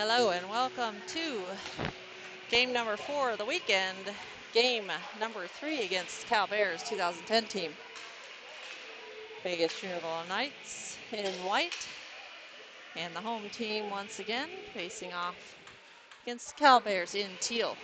Hello and welcome to game number 4 of the weekend, game number 3 against Cal Bears 2010 team. Vegas Junior Golden Knights in white, and the home team once again facing off against Cal Bears in teal.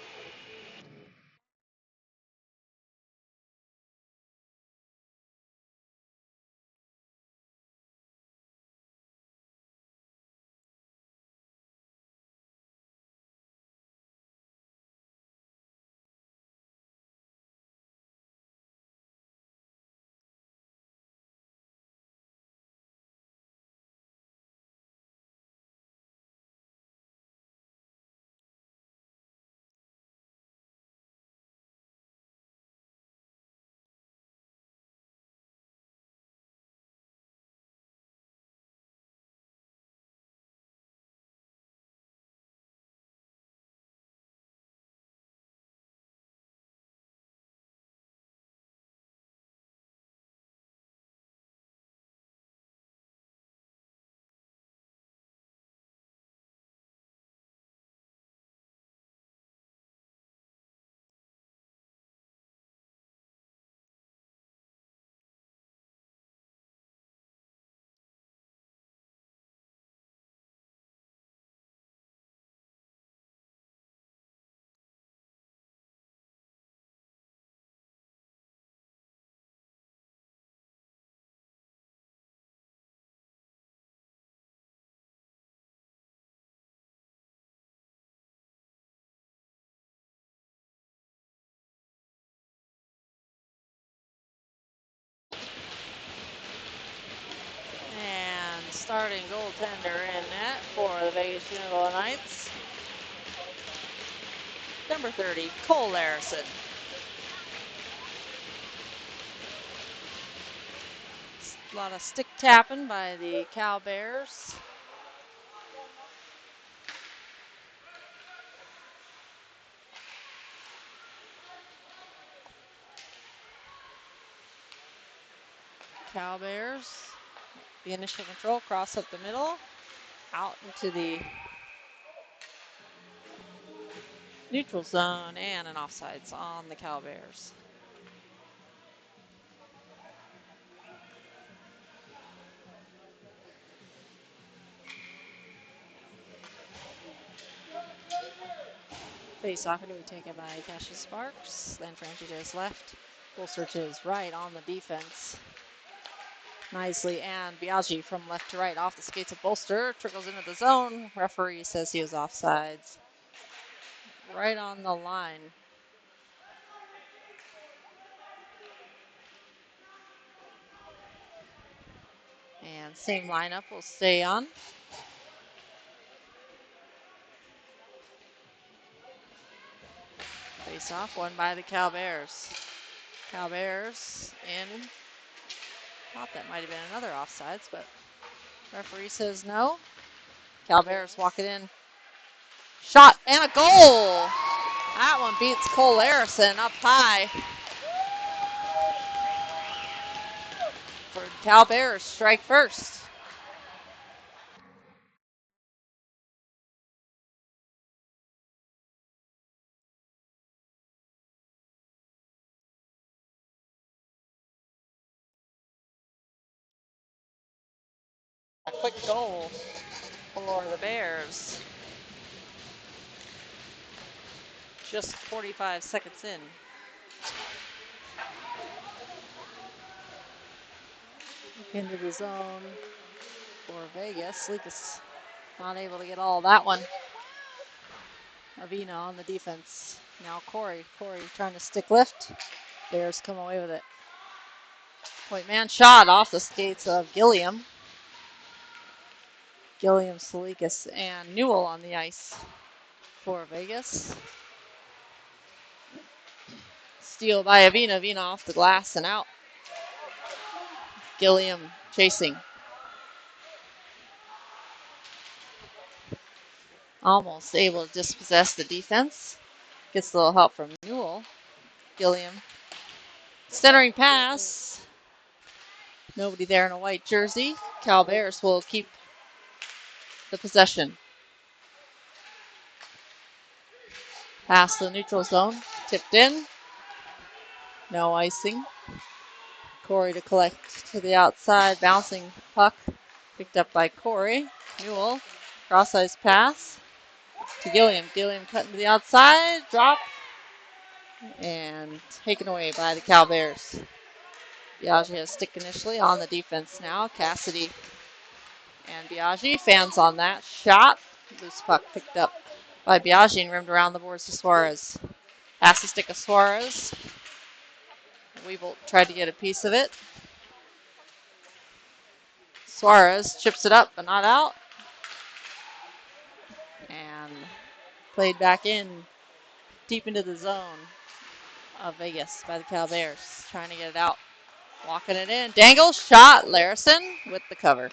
And starting goaltender in net for the Vegas Junior Golden Knights, number 30, Cole Larison. A lot of stick tapping by the Cal Bears. Cal Bears, the initial control, cross up the middle, out into the neutral zone, and an offsides on the Cal Bears. Face off to be taken by Cassius Sparks, then Franchi to his left, Bolster to his right on the defense. Nicely, and Biaggi from left to right off the skates of Bolster, trickles into the zone. Referee says he was offsides. Right on the line. And same lineup will stay on. Face off, won by the Cal Bears. Cal Bears in. Thought that might have been another offsides, but referee says no. Cal Bears walk it in. Shot and a goal. That one beats Cole Larison up high. For Cal Bears, strike first. A quick goal for the Bears. Just 45 seconds in. Into the zone for Vegas. Lucas not able to get all that one. Avina on the defense. Now Corey. Corey trying to stick lift. Bears come away with it. Point man shot off the skates of Gilliam. Gilliam, Salikas, and Newell on the ice for Vegas. Steal by Avina. Avina off the glass and out. Gilliam chasing. Almost able to dispossess the defense. Gets a little help from Newell. Gilliam. Centering pass. Nobody there in a white jersey. Cal Bears will keep the possession. Past the neutral zone. Tipped in. No icing. Corey to collect to the outside. Bouncing puck. Picked up by Corey. Newell. Cross-ice pass to Gilliam. Gilliam cutting to the outside. Drop. And taken away by the Cal Bears. Biaggi has stick initially on the defense now. Cassidy and Biaggi. Fans on that shot. Loose puck picked up by Biaggi and rimmed around the boards to Suarez. Pass the stick of Suarez. Weebolt tried to get a piece of it. Suarez chips it up, but not out. And played back in deep into the zone of Vegas by the Cal Bears. Trying to get it out. Walking it in. Dangle shot. Larison with the cover.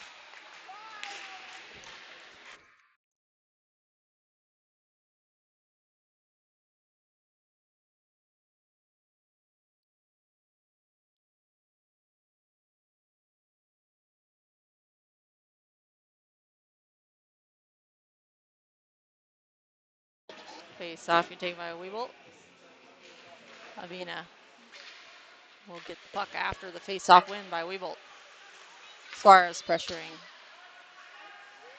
Face off, you take by Weebolt. Avina will get the puck after the face-off win by Weebolt. Suarez pressuring.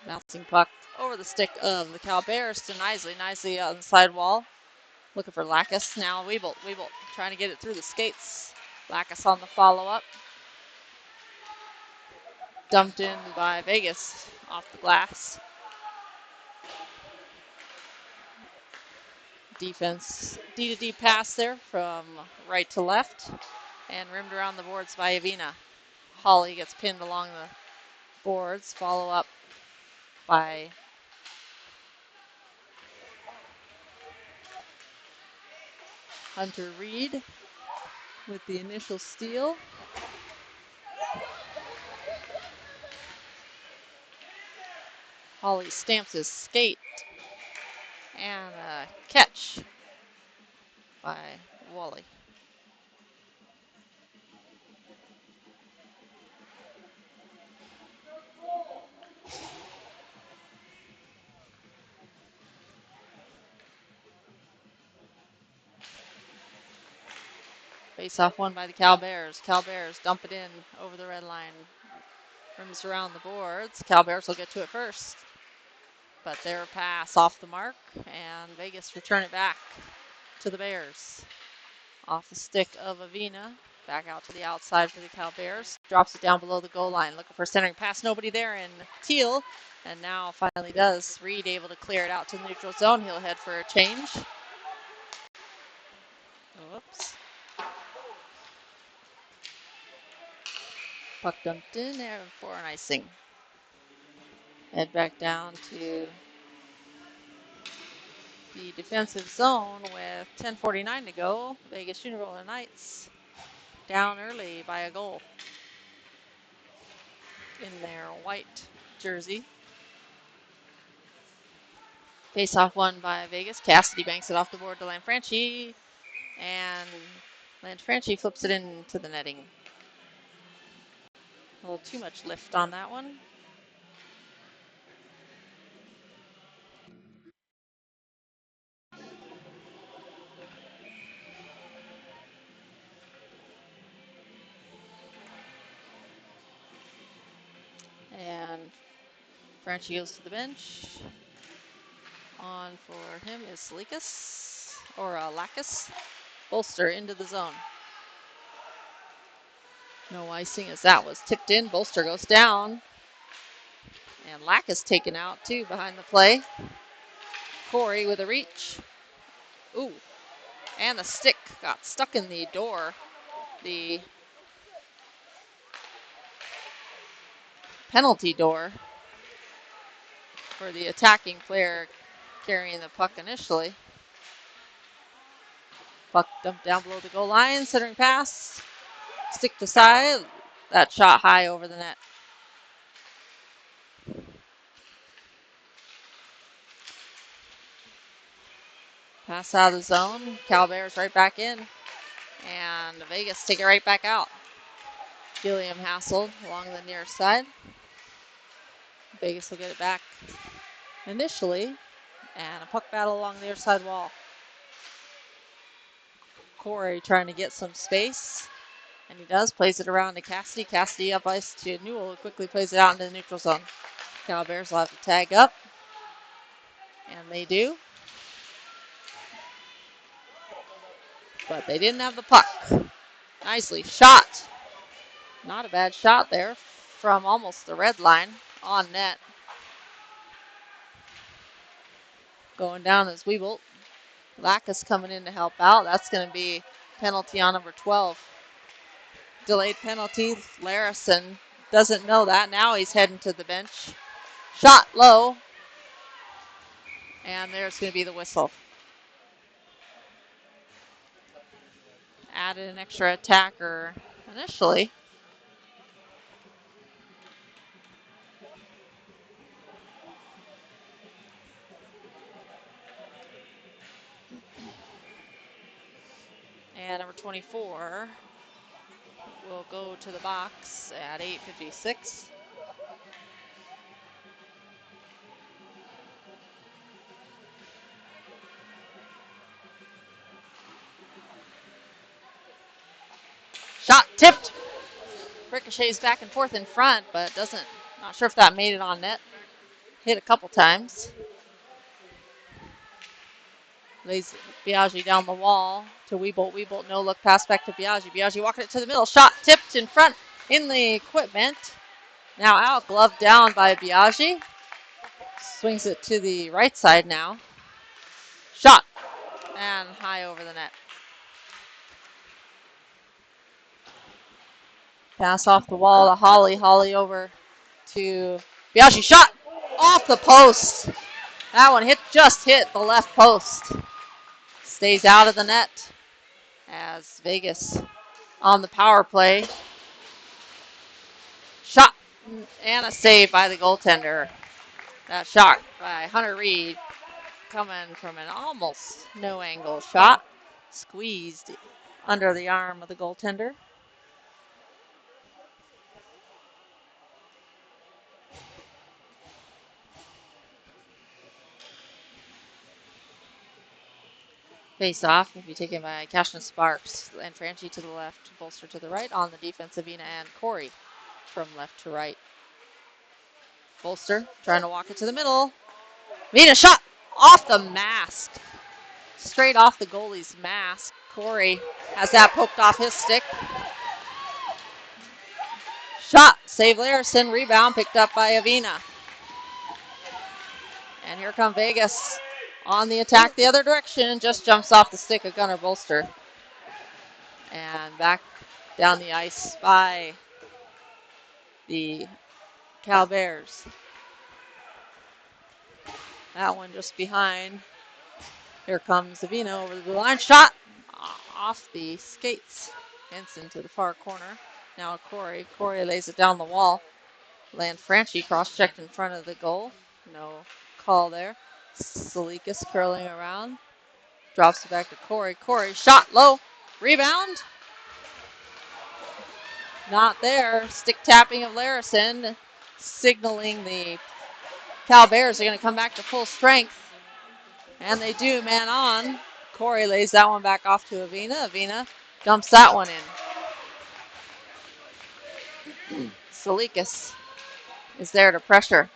Bouncing puck over the stick of the Cal Bears to Knisely. Knisely on the side wall. Looking for Lacus. Now Weebolt. Weebolt trying to get it through the skates. Lacus on the follow-up. Dumped in by Vegas off the glass. Defense D-to-D pass there from right to left. And rimmed around the boards by Avina. Holly gets pinned along the boards. Follow up by Hunter Reed with the initial steal. Holly stamps his skate. And a catch by Wally. Face-off won by the Cal Bears. Cal Bears dump it in over the red line. Rims around the boards. Cal Bears will get to it first. But their pass off the mark, and Vegas return it back to the Bears. Off the stick of Avina. Back out to the outside for the Cal Bears. Drops it down below the goal line. Looking for a centering pass. Nobody there in Teal. And now finally does. Reed able to clear it out to the neutral zone. He'll head for a change. Whoops. Puck dumped in there for an icing. Head back down to the defensive zone with 10:49 to go. Vegas Uniroller Knights down early by a goal in their white jersey. Face-off won by Vegas. Cassidy banks it off the board to Lanfranchi, and Lanfranchi flips it into the netting. A little too much lift on that one. And Franchi goes to the bench. On for him is Salikas, or Lacus. Bolster into the zone. No icing as that was tipped in. Bolster goes down. And Lacus taken out too behind the play. Corey with a reach. Ooh. And the stick got stuck in the door. The penalty door for the attacking player carrying the puck initially. Puck dumped down below the goal line. Centering pass. Stick to side. That shot high over the net. Pass out of the zone. Cal Bears right back in. And Vegas take it right back out. Gilliam hassled along the near side. Vegas will get it back initially. And a puck battle along the near side wall. Corey trying to get some space. And he does. Plays it around to Cassidy. Cassidy up ice to Newell, who quickly plays it out into the neutral zone. Cal Bears will have to tag up. And they do. But they didn't have the puck. Nicely shot. Not a bad shot there from almost the red line on net. Going down is Weebolt. Lackus coming in to help out. That's going to be penalty on number 12. Delayed penalty. Larison doesn't know that. Now he's heading to the bench. Shot low. And there's going to be the whistle. Added an extra attacker initially. And number 24 will go to the box at 8:56. Shot tipped. Ricochets back and forth in front, but doesn't, not sure if that made it on net. Hit a couple times. Lays Biaggi down the wall to Weebolt. Weebolt no look pass back to Biaggi. Biaggi walking it to the middle. Shot tipped in front in the equipment. Now out, glove down by Biaggi. Swings it to the right side now. Shot and high over the net. Pass off the wall to Holly. Holly over to Biaggi. Shot off the post. That one just hit the left post. Stays out of the net as Vegas on the power play. Shot and a save by the goaltender. That shot by Hunter Reed coming from an almost no angle shot. Squeezed under the arm of the goaltender. Face off will be taken by Cashman Sparks and Franchi to the left, Bolster to the right. On the defense, Avina and Corey from left to right. Bolster trying to walk it to the middle. Avina shot off the mask. Straight off the goalie's mask. Corey has that poked off his stick. Shot, save Larison, rebound picked up by Avina. And here come Vegas on the attack the other direction. Just jumps off the stick of Gunnar Bolster. And back down the ice by the Cal Bears. That one just behind. Here comes Avina over the blue line. Shot off the skates. Hence into the far corner. Now Corey. Corey lays it down the wall. Franchi cross-checked in front of the goal. No call there. Salikas curling around. Drops it back to Corey. Corey shot low. Rebound. Not there. Stick tapping of Larison. Signaling the Cal Bears are going to come back to full strength. And they do, man on. Corey lays that one back off to Avina. Avina dumps that one in. Salikas is there to pressure.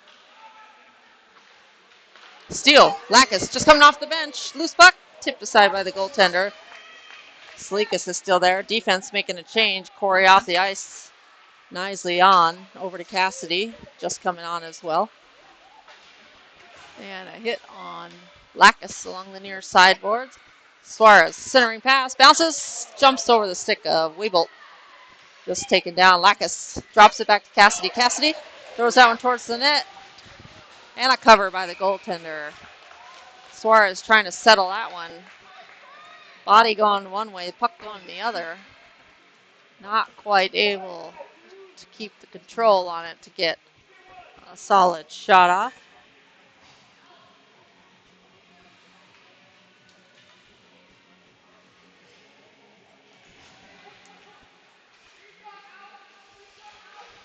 Steal. Lackus just coming off the bench. Loose puck. Tipped aside by the goaltender. Salikas is still there. Defense making a change. Corey off the ice. Nicely on. Over to Cassidy. Just coming on as well. And a hit on Lackus along the near sideboards. Suarez centering pass. Bounces. Jumps over the stick of Weebolt. Just taken down. Lackus drops it back to Cassidy. Cassidy throws that one towards the net. And a cover by the goaltender. Suarez trying to settle that one. Body going one way, puck going the other. Not quite able to keep the control on it to get a solid shot off.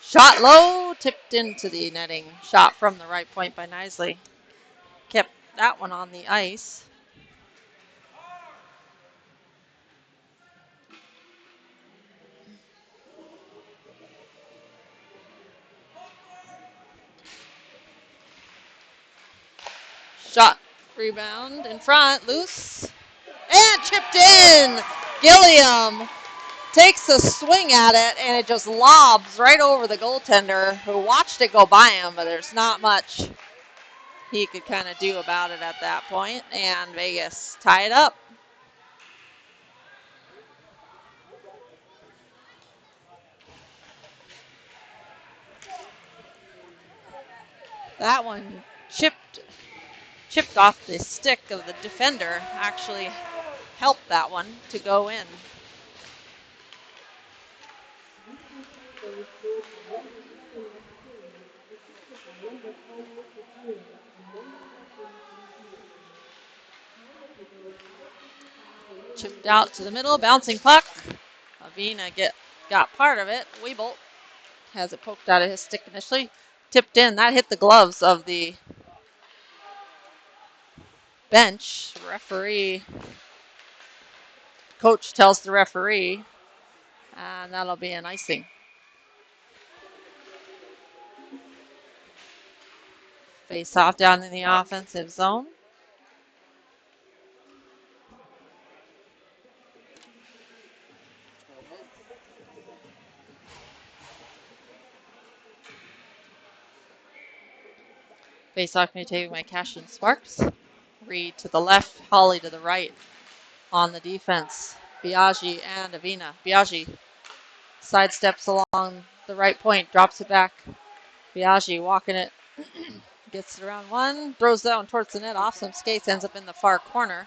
Shot low, tipped into the netting. Shot from the right point by Nisley. Kept that one on the ice. Shot, rebound, in front, loose, and chipped in. Gilliam takes a swing at it, and it just lobs right over the goaltender, who watched it go by him, but there's not much he could kind of do about it at that point, and Vegas tie it up. That one chipped off the stick of the defender, actually helped that one to go in. Chipped out to the middle, bouncing puck. Avina got part of it. Weebolt has it poked out of his stick initially. Tipped in. That hit the gloves of the bench. Referee, coach tells the referee, and that'll be an icing. Face off down in the offensive zone. Face off may take my Cash and Sparks. Reed to the left, Holly to the right on the defense. Biaggi and Avina. Biaggi sidesteps along the right point, drops it back. Biaggi walking it, gets it around one, throws down towards the net, off some skates, ends up in the far corner.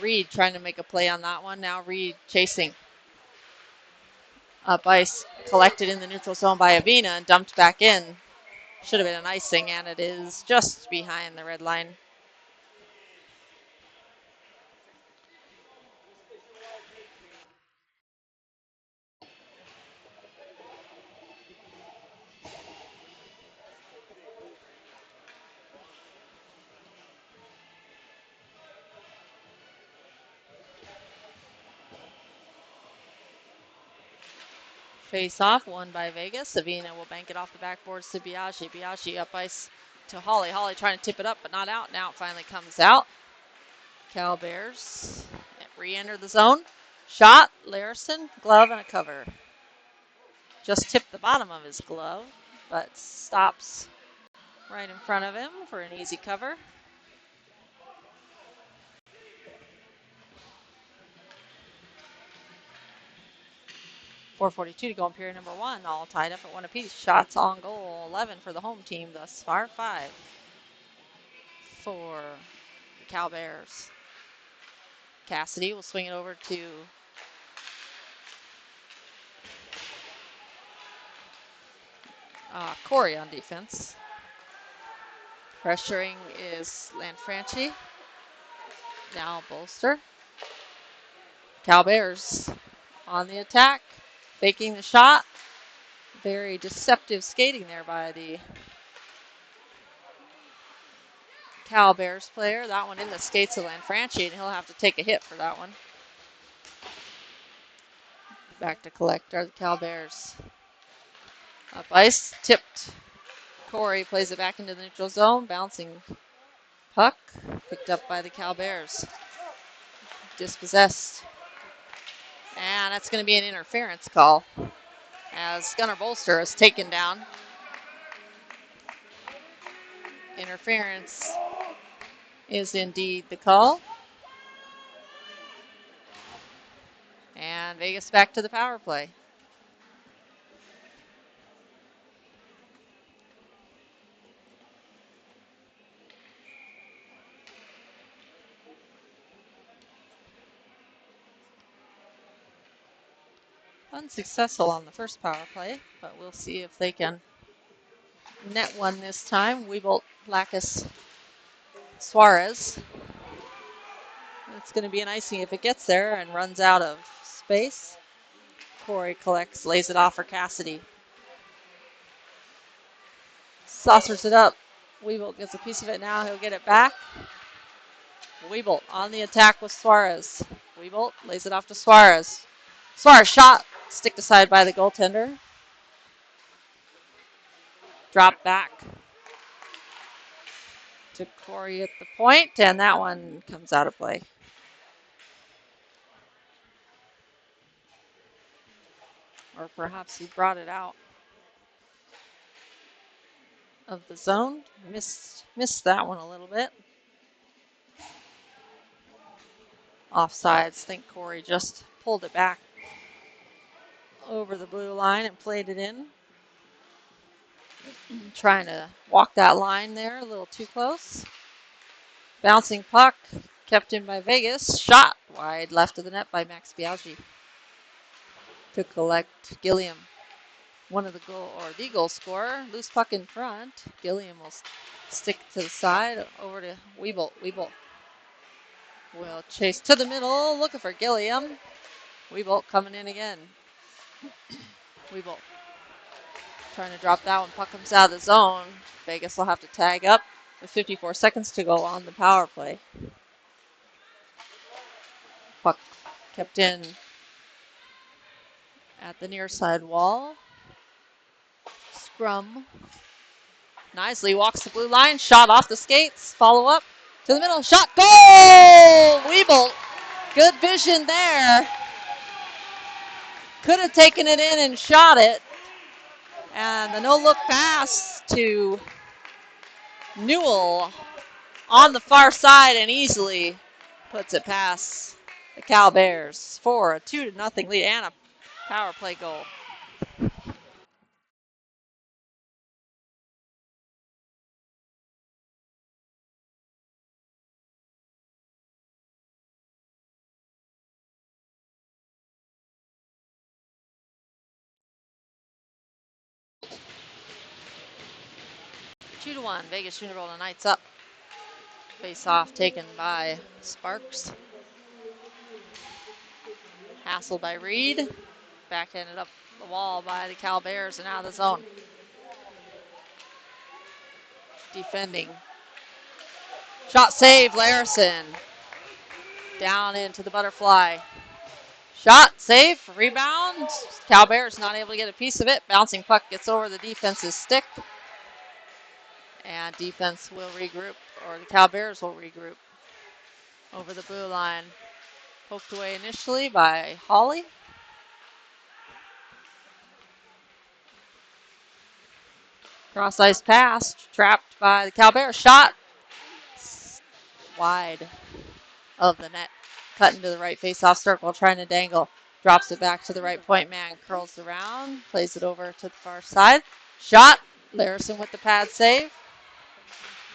Reed trying to make a play on that one. Now Reed chasing. Up ice, collected in the neutral zone by Avina and dumped back in. Should have been an icing, and it is just behind the red line. Face off, won by Vegas. Avina will bank it off the backboards to Biaggi. Biaggi up ice to Holly. Holly trying to tip it up, but not out. Now it finally comes out. Cal Bears re-enter the zone. Shot, Larison, glove, and a cover. Just tipped the bottom of his glove, but stops right in front of him for an easy cover. .442 to go in period number one. All tied up at one apiece. Shots on goal, 11 for the home team thus far. 5 for the Cal Bears. Cassidy will swing it over to Corey on defense. Pressuring is Lanfranchi. Now Bolster. Cal Bears on the attack, faking the shot. Very deceptive skating there by the Cal Bears player. That one in the skates of Lanfranchi, and he'll have to take a hit for that one. Back to collect are the Cal Bears. Up ice, tipped. Corey plays it back into the neutral zone, bouncing puck, picked up by the Cal Bears. Dispossessed. And that's going to be an interference call as Gunnar Bolster is taken down. Interference is indeed the call. And Vegas back to the power play. Unsuccessful on the first power play, but we'll see if they can net one this time. Weebolt, Lacus, Suarez. It's going to be an icing if it gets there and runs out of space. Corey collects, lays it off for Cassidy. Saucers it up. Weebolt gets a piece of it now. He'll get it back. Weebolt on the attack with Suarez. Weebolt lays it off to Suarez. Suarez shot, sticked aside by the goaltender. Drop back to Corey at the point, and that one comes out of play. Or perhaps he brought it out of the zone. Missed that one a little bit. Offsides. Think Corey just pulled it back over the blue line and played it in. Trying to walk that line there a little too close. Bouncing puck kept in by Vegas. Shot wide left of the net by Max Biaggi. To collect Gilliam. One of the goal scorer. Loose puck in front. Gilliam will stick to the side over to Weebolt. Weebolt will chase to the middle, looking for Gilliam. Weebolt coming in again. Weebolt trying to drop that one. Puck comes out of the zone. Vegas will have to tag up with 54 seconds to go on the power play. Puck kept in at the near side wall. Scrum. Nicely walks the blue line. Shot off the skates. Follow up to the middle. Shot. Goal! Weebolt. Good vision there. Could have taken it in and shot it. And the no-look pass to Newell on the far side and easily puts it past the Cal Bears for a 2-0 lead and a power play goal. Two to one, Vegas Junior Bowl Knights up. Face off taken by Sparks. Hassled by Reed. Backhanded up the wall by the Cal Bears and out of the zone. Defending. Shot save, Larison. Down into the butterfly. Shot, save, rebound. Cal Bears not able to get a piece of it. Bouncing puck gets over the defense's stick. And defense will regroup, or the Cal Bears will regroup over the blue line. Poked away initially by Hawley. Cross ice pass, trapped by the Cal Bears. Shot wide of the net. Cut into the right face-off circle, trying to dangle. Drops it back to the right point man. Curls around, plays it over to the far side. Shot. Larison with the pad save.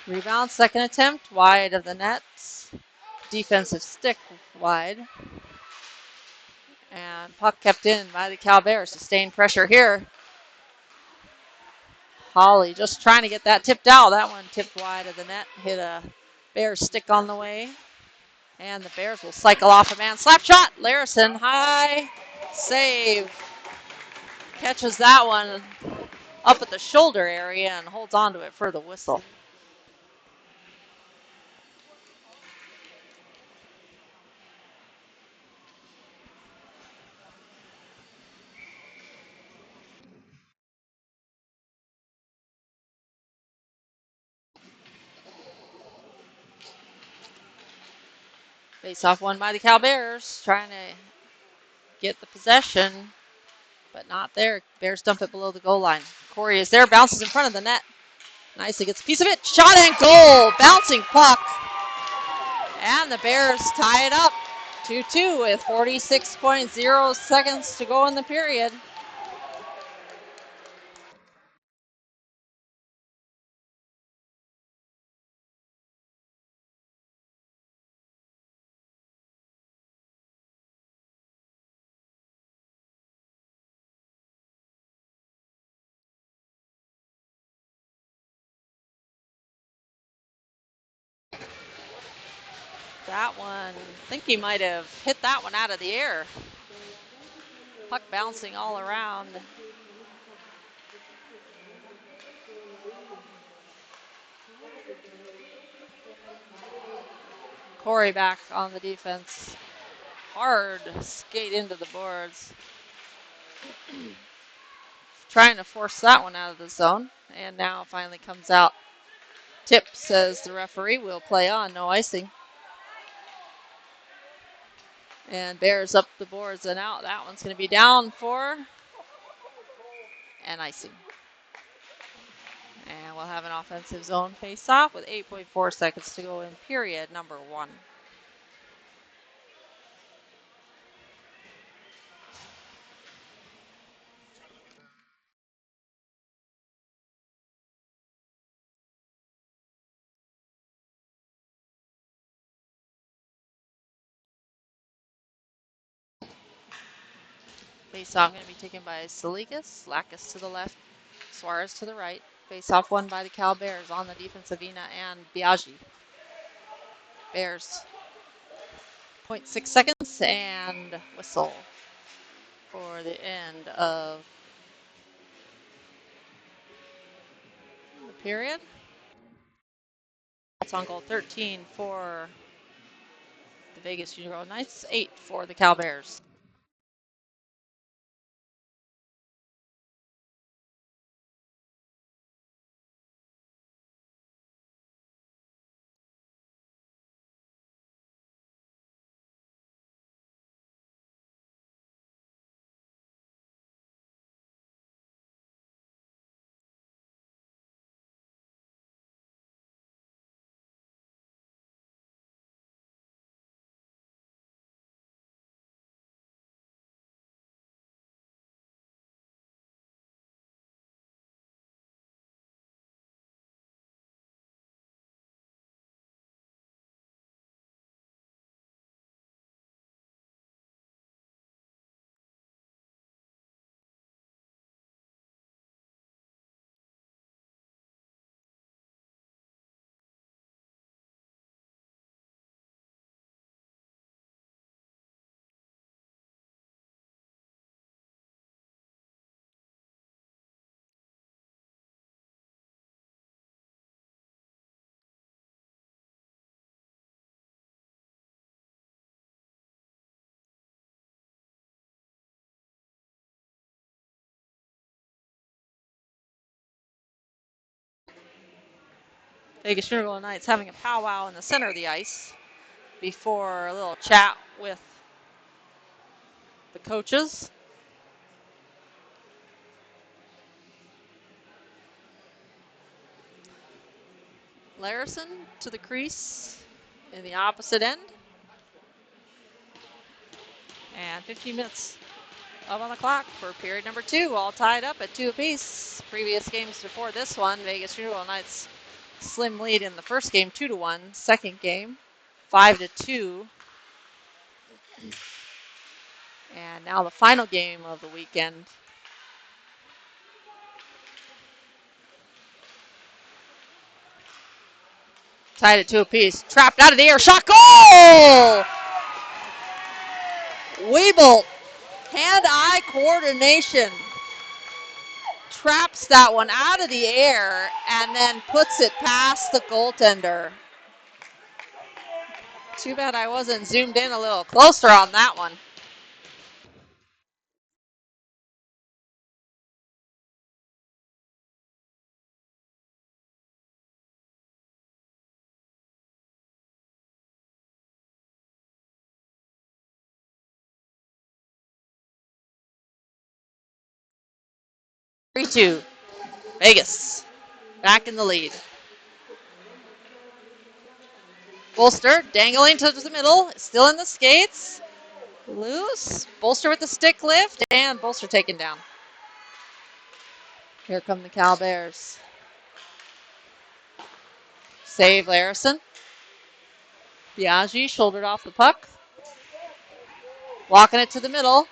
Rebound, second attempt, wide of the net. Defensive stick wide. And puck kept in by the Cal Bears. Sustained pressure here. Hawley just trying to get that tipped out. That one tipped wide of the net. Hit a Bears stick on the way. And the Bears will cycle off a man. Slap shot. Larison, high save. Catches that one up at the shoulder area and holds on to it for the whistle. Face off one by the Cal Bears. Trying to get the possession, but not there. Bears dump it below the goal line. Corey is there, bounces in front of the net. Nicely gets a piece of it. Shot and goal. Bouncing puck. And the Bears tie it up 2-2 with 46.0 seconds to go in the period. That one, I think he might have hit that one out of the air. Puck bouncing all around. Corey back on the defense. Hard skate into the boards. Trying to force that one out of the zone. And now finally comes out Tip, says the referee. Will play on, no icing. And Bears up the boards and out. That one's going to be down for an icing. And we'll have an offensive zone face-off with 8.4 seconds to go in period number 1. Face-off going to be taken by Salikas. Lacus to the left, Suarez to the right. Face-off won by the Cal Bears on the defense of Ina and Biaggi. Bears 0.6 seconds and whistle for the end of the period. It's on goal 13 for the Vegas Unicorn Knights, 8 for the Cal Bears. Vegas Unicorn Knights having a powwow in the center of the ice before a little chat with the coaches. Larison to the crease in the opposite end. And 15 minutes up on the clock for period number 2, all tied up at 2 apiece. Previous games before this one, Vegas Unicorn Knights slim lead in the first game, 2-1. Second game, 5-2. And now the final game of the weekend. Tied at 2 apiece. Trapped out of the air. Shot goal! Weebolt, hand-eye coordination. Traps that one out of the air and then puts it past the goaltender. Too bad I wasn't zoomed in a little closer on that one. Three, 2. Vegas back in the lead. Bolster dangling to the middle, still in the skates. Loose. Bolster with the stick lift, and Bolster taken down. Here come the Cal Bears. Save Larison. Biaggi shouldered off the puck. Walking it to the middle.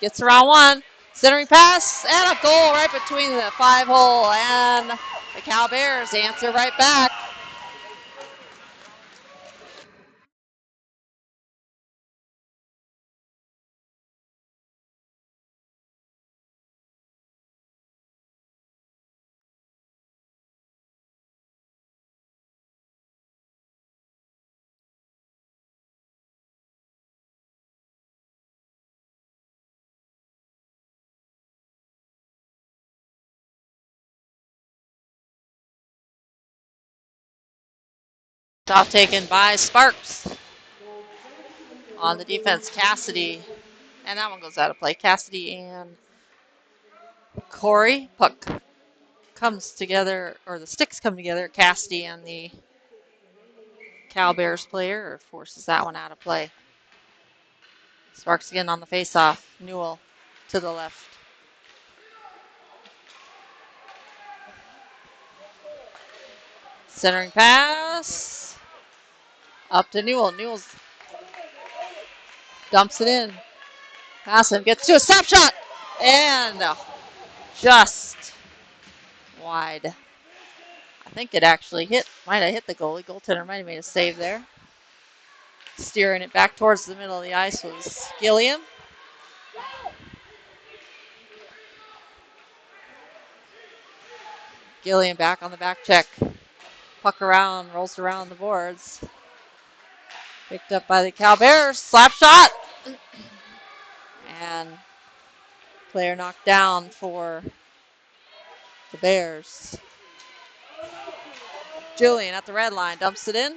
Gets around one. Centering pass, and a goal right between the 5-hole, and the Cal Bears answer right back. Off taken by Sparks. On the defense, Cassidy. And that one goes out of play. Cassidy and Corey. Puck comes together, or the sticks come together. Cassidy and the Cal Bears player forces that one out of play. Sparks again on the faceoff. Newell to the left. Centering pass. Up to Newell. Newell dumps it in. Hassan gets to a stop shot. And just wide. I think it actually might have hit the goalie. Goaltender might have made a save there. Steering it back towards the middle of the ice was Gilliam. Gilliam back on the back check. Puck around, rolls around the boards. Picked up by the Cal Bears. Slap shot. And player knocked down for the Bears. Julian at the red line dumps it in.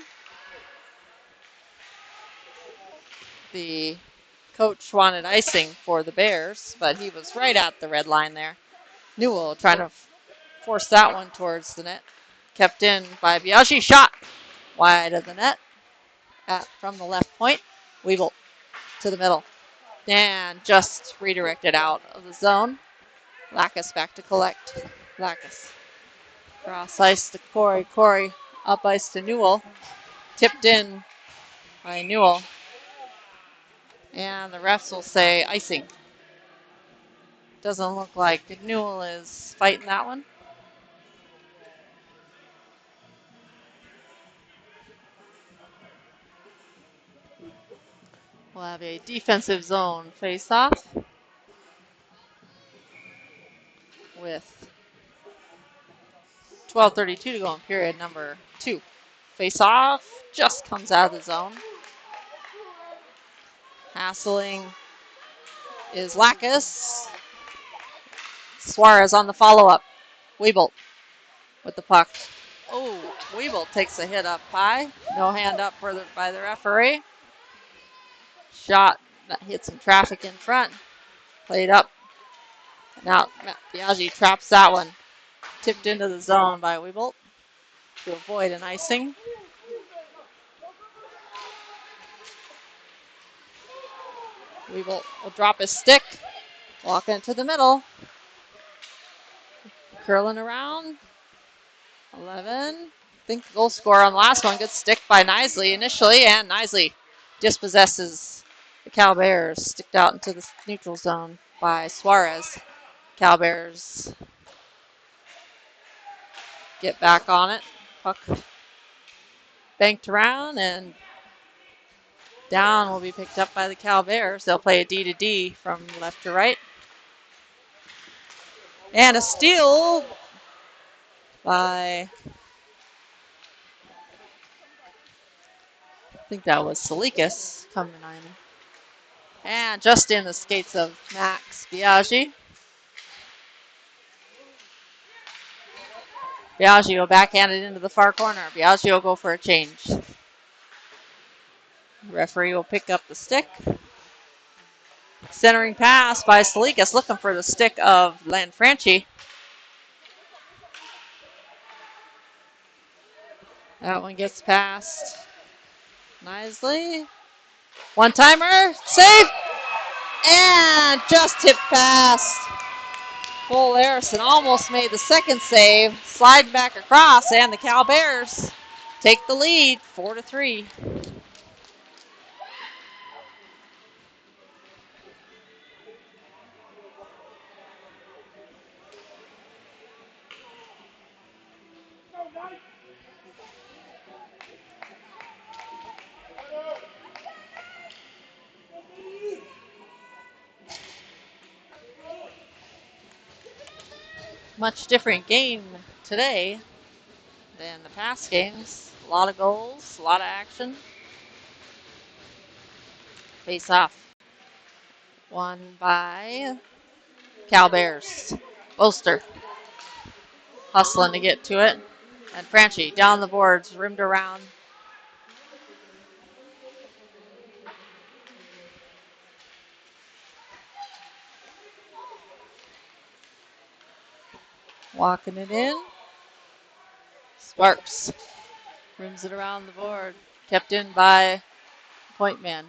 The coach wanted icing for the Bears, but he was right at the red line there. Newell trying to force that one towards the net. Kept in by Biaggi. Shot wide of the net from the left point. Weevil to the middle. And just redirected out of the zone. Lacus back to collect. Lacus. Cross ice to Corey. Corey up ice to Newell. Tipped in by Newell. And the refs will say icing. Doesn't look like Newell is fighting that one. We'll have a defensive zone face-off with 12:32 to go in period number 2. Face-off just comes out of the zone. Hassling is Lacus. Suarez on the follow-up. Weebolt with the puck. Oh, Weebolt takes a hit up high. No hand up by the referee. Shot that hit some traffic in front. Played up. Now Biaggi traps that one. Tipped into the zone by Weebolt to avoid an icing. Weebolt will drop his stick. Walk into the middle. Curling around. 11. I think the goal scorer on the last one. Good stick by Knisley initially, and Knisley dispossesses the Cal Bears. Sticked out into the neutral zone by Suarez. Cal Bears get back on it. Puck banked around, and down will be picked up by the Cal Bears. They'll play a D to D from left to right. And a steal by, I think that was Salikas coming in. And just in the skates of Max Biaggi. Biaggi will backhand it into the far corner. Biaggi will go for a change. Referee will pick up the stick. Centering pass by Salikas, looking for the stick of Lanfranchi. That one gets past Knisley. One-timer, save, and just tipped past. Cole Harrison almost made the second save, sliding back across, and the Cal Bears take the lead, 4-3. Much different game today than the past games. A lot of goals, a lot of action. Face off. Won by Cal Bears. Bolster hustling to get to it. And Franchi down the boards, rimmed around Walking it in. Sparks rims it around the board. Kept in by point man.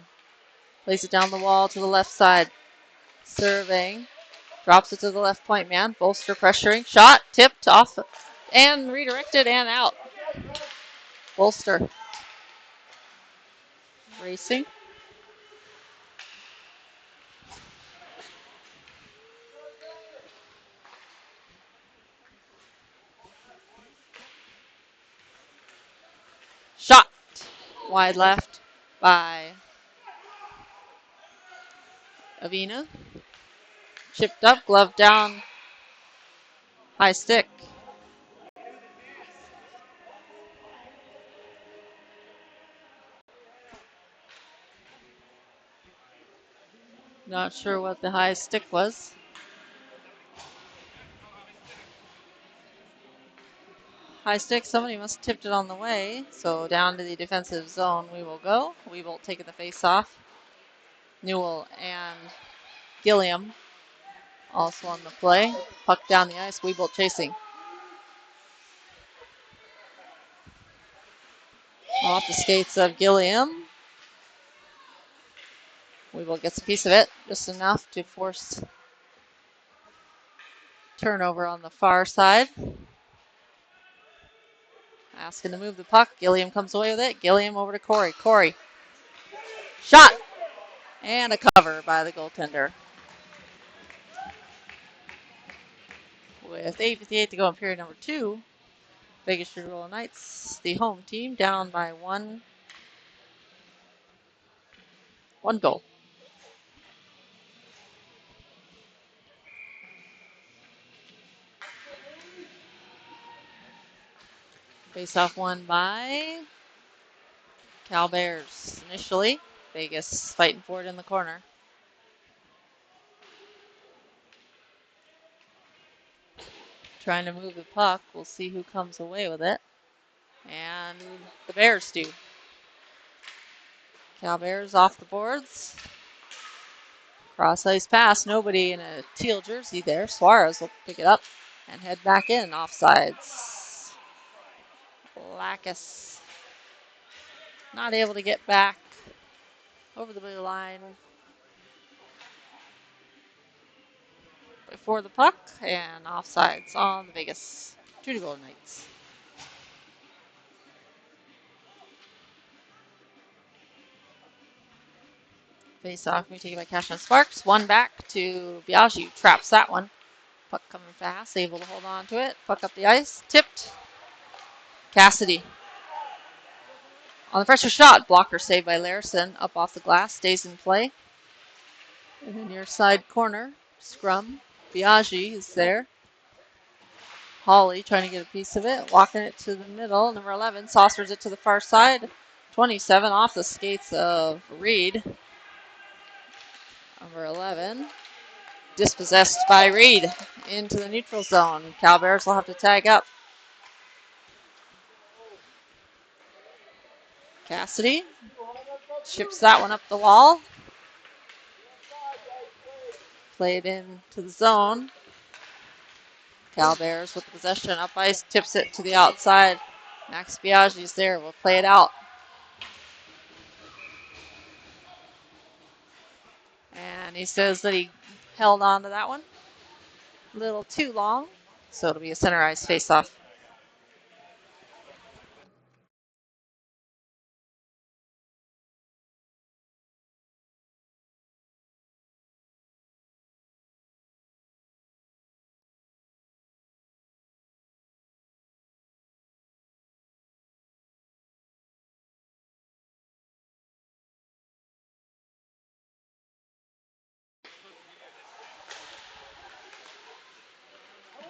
Plays it down the wall to the left side. Serving. Drops it to the left point man. Bolster pressuring. Shot. Tipped off and redirected and out. Bolster. Racing. Shot. Wide left by Avina. Chipped up. Glove down. High stick. Not sure what the high stick was. High stick, somebody must have tipped it on the way. So down to the defensive zone we will go. Weebolt taking the face off. Newell and Gilliam also on the play. Puck down the ice. Weebolt chasing. Off the skates of Gilliam. Weebolt gets a piece of it. Just enough to force turnover on the far side. Asking to move the puck. Gilliam comes away with it. Gilliam over to Corey. Corey. Shot. And a cover by the goaltender. With 8:58 to go in period number 2, Vegas Sugar Knights, the home team, down by one goal. Face-off won by Cal Bears initially. Vegas fighting for it in the corner. Trying to move the puck. We'll see who comes away with it. And the Bears do. Cal Bears off the boards. Cross ice pass. Nobody in a teal jersey there. Suarez will pick it up and head back in. Offsides. Lacus not able to get back over the blue line before the puck, and offsides on the Vegas Sugar Knights. Face off, we take it by Cash and Sparks. One back to Biaggi, traps that one. Puck coming fast, able to hold on to it. Puck up the ice, tipped. Cassidy on the pressure shot, blocker saved by Larison. Up off the glass, stays in play. In the near side corner, scrum. Biaggi is there. Hawley trying to get a piece of it, walking it to the middle. Number 11 saucers it to the far side. 27 off the skates of Reed. Number 11 dispossessed by Reed into the neutral zone. Cal Bears will have to tag up. Cassidy chips that one up the wall. Played into the zone. Cal Bears with the possession up ice, tips it to the outside. Max Biaggi's there. We'll play it out. And he says that he held on to that one a little too long. So it'll be a center ice face-off.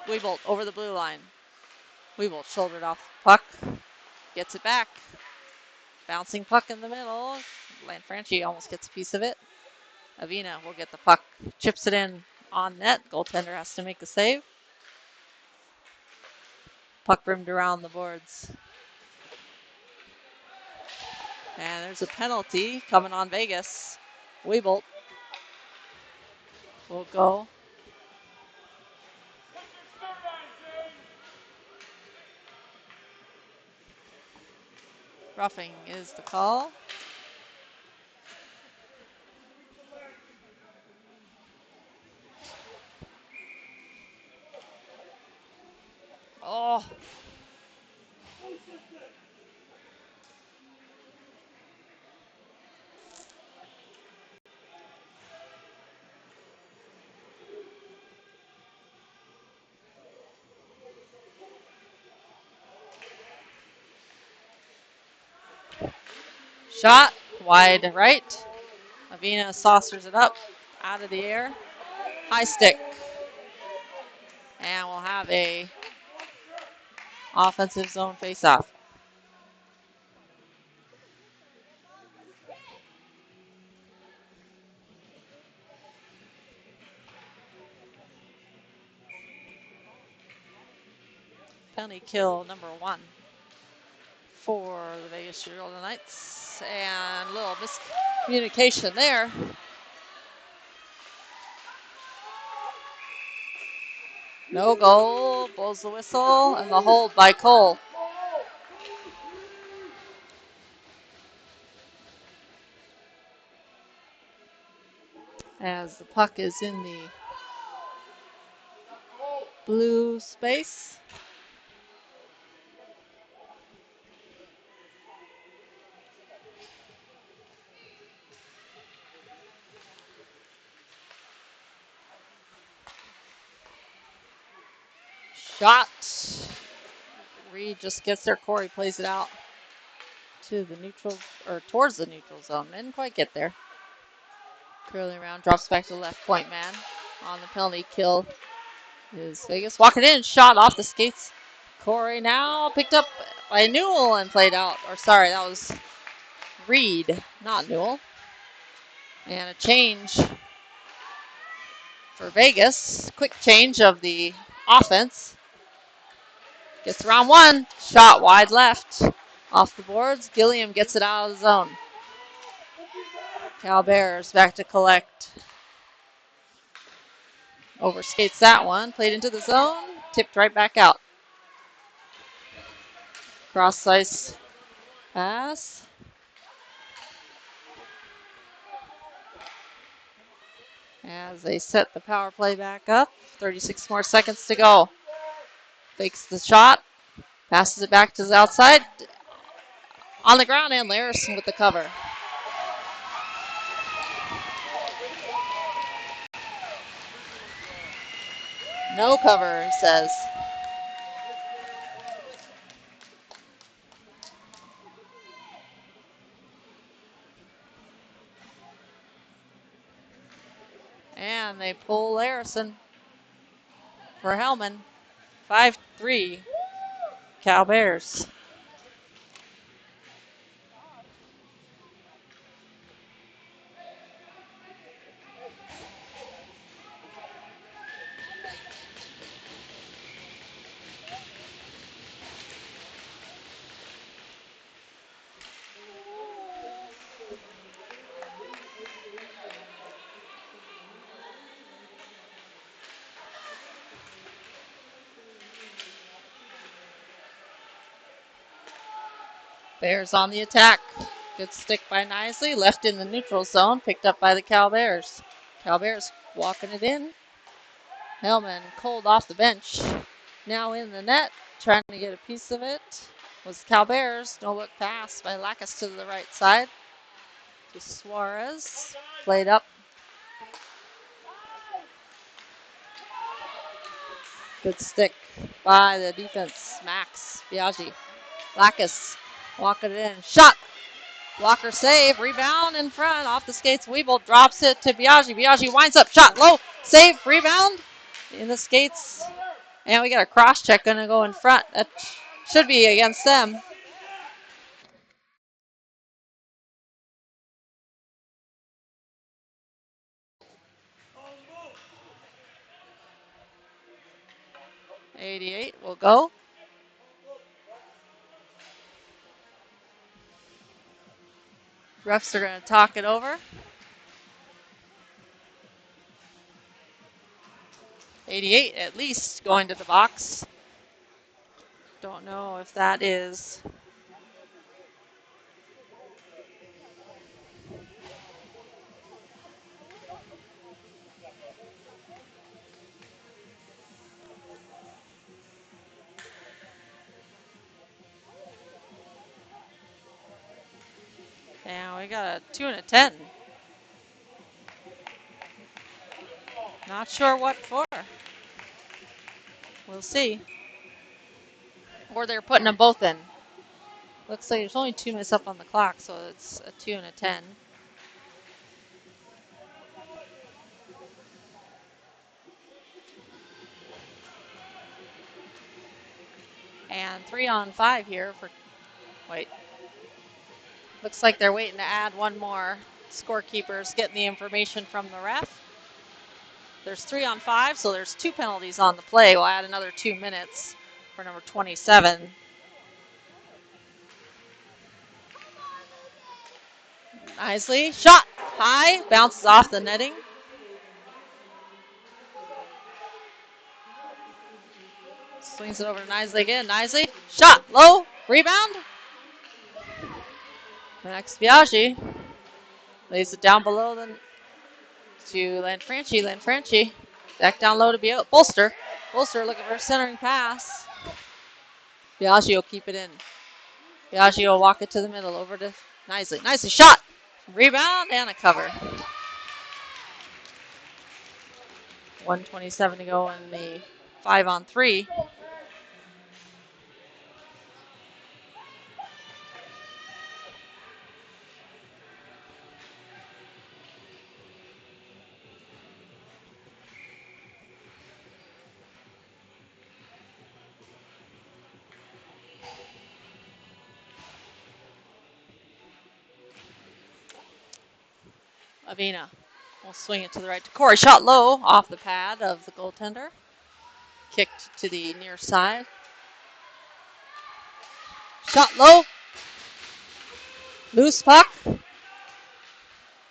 Weebolt over the blue line. Weebolt shouldered off the puck. Gets it back. Bouncing puck in the middle. Lanfranchi almost gets a piece of it. Avina will get the puck. Chips it in on net. Goaltender has to make the save. Puck rimmed around the boards. And there's a penalty coming on Vegas. Weebolt will go Roughing is the call. Oh. Shot wide right. Avina saucers it up out of the air. High stick. And we'll have a offensive zone face-off. Penalty kill number 1 for the Vegas Golden Knights. And a little miscommunication there. No goal, blows the whistle, and the hold by Cole. As the puck is in the blue space. Shot. Reed just gets there. Corey plays it out to the neutral, or towards the neutral zone. Didn't quite get there. Curling around, drops back to the left point man. On the penalty kill is Vegas. Walking in, shot off the skates. Corey now picked up by Newell and played out. Or sorry, that was Reed, not Newell. And a change for Vegas. Quick change of the offense. Gets around one. Shot wide left. Off the boards. Gilliam gets it out of the zone. Cal Bears back to collect. Overskates that one. Played into the zone. Tipped right back out. Cross ice pass. As they set the power play back up. 36 more seconds to go. Fakes the shot. Passes it back to the outside. On the ground, and Larison with the cover. No cover, he says. And they pull Larison for Hellman. 5-3, Cal Bears. Bears on the attack. Good stick by Nisley. Left in the neutral zone. Picked up by the Cal Bears. Cal Bears walking it in. Hellman cold off the bench. Now in the net. Trying to get a piece of it. Was Cal Bears. No look pass by Lacus to the right side. To Suarez. Played up. Good stick by the defense. Max Biaggi. Lacus walking it in. Shot. Blocker save. Rebound in front. Off the skates. Weeble drops it to Biaggi. Biaggi winds up. Shot low. Save. Rebound. In the skates. And we got a cross check going to go in front. That should be against them. .88 will go. Refs are going to talk it over. 88 at least going to the box. Don't know if that is we got a 2 and a 10. Not sure what for. We'll see. Or they're putting them both in. Looks like there's only 2 minutes up on the clock, so it's a 2 and a 10. And 3 on 5 here for, wait. Looks like they're waiting to add one more. Scorekeeper's getting the information from the ref. There's 3 on 5, so there's 2 penalties on the play. We'll add another 2 minutes for number 27. Isley, shot high, bounces off the netting. Swings it over to Nisley again. Nisley, shot, low, rebound. Max Biaggi lays it down below to Lanfranchi. Lanfranchi back down low to Bolster. Bolster looking for a centering pass. Biaggi will keep it in. Biaggi will walk it to the middle over to Nisley. Nisley, shot, rebound, and a cover. 1:27 to go in the 5 on 3. Avina will swing it to the right to Corey. Shot low off the pad of the goaltender. Kicked to the near side. Shot low. Loose puck.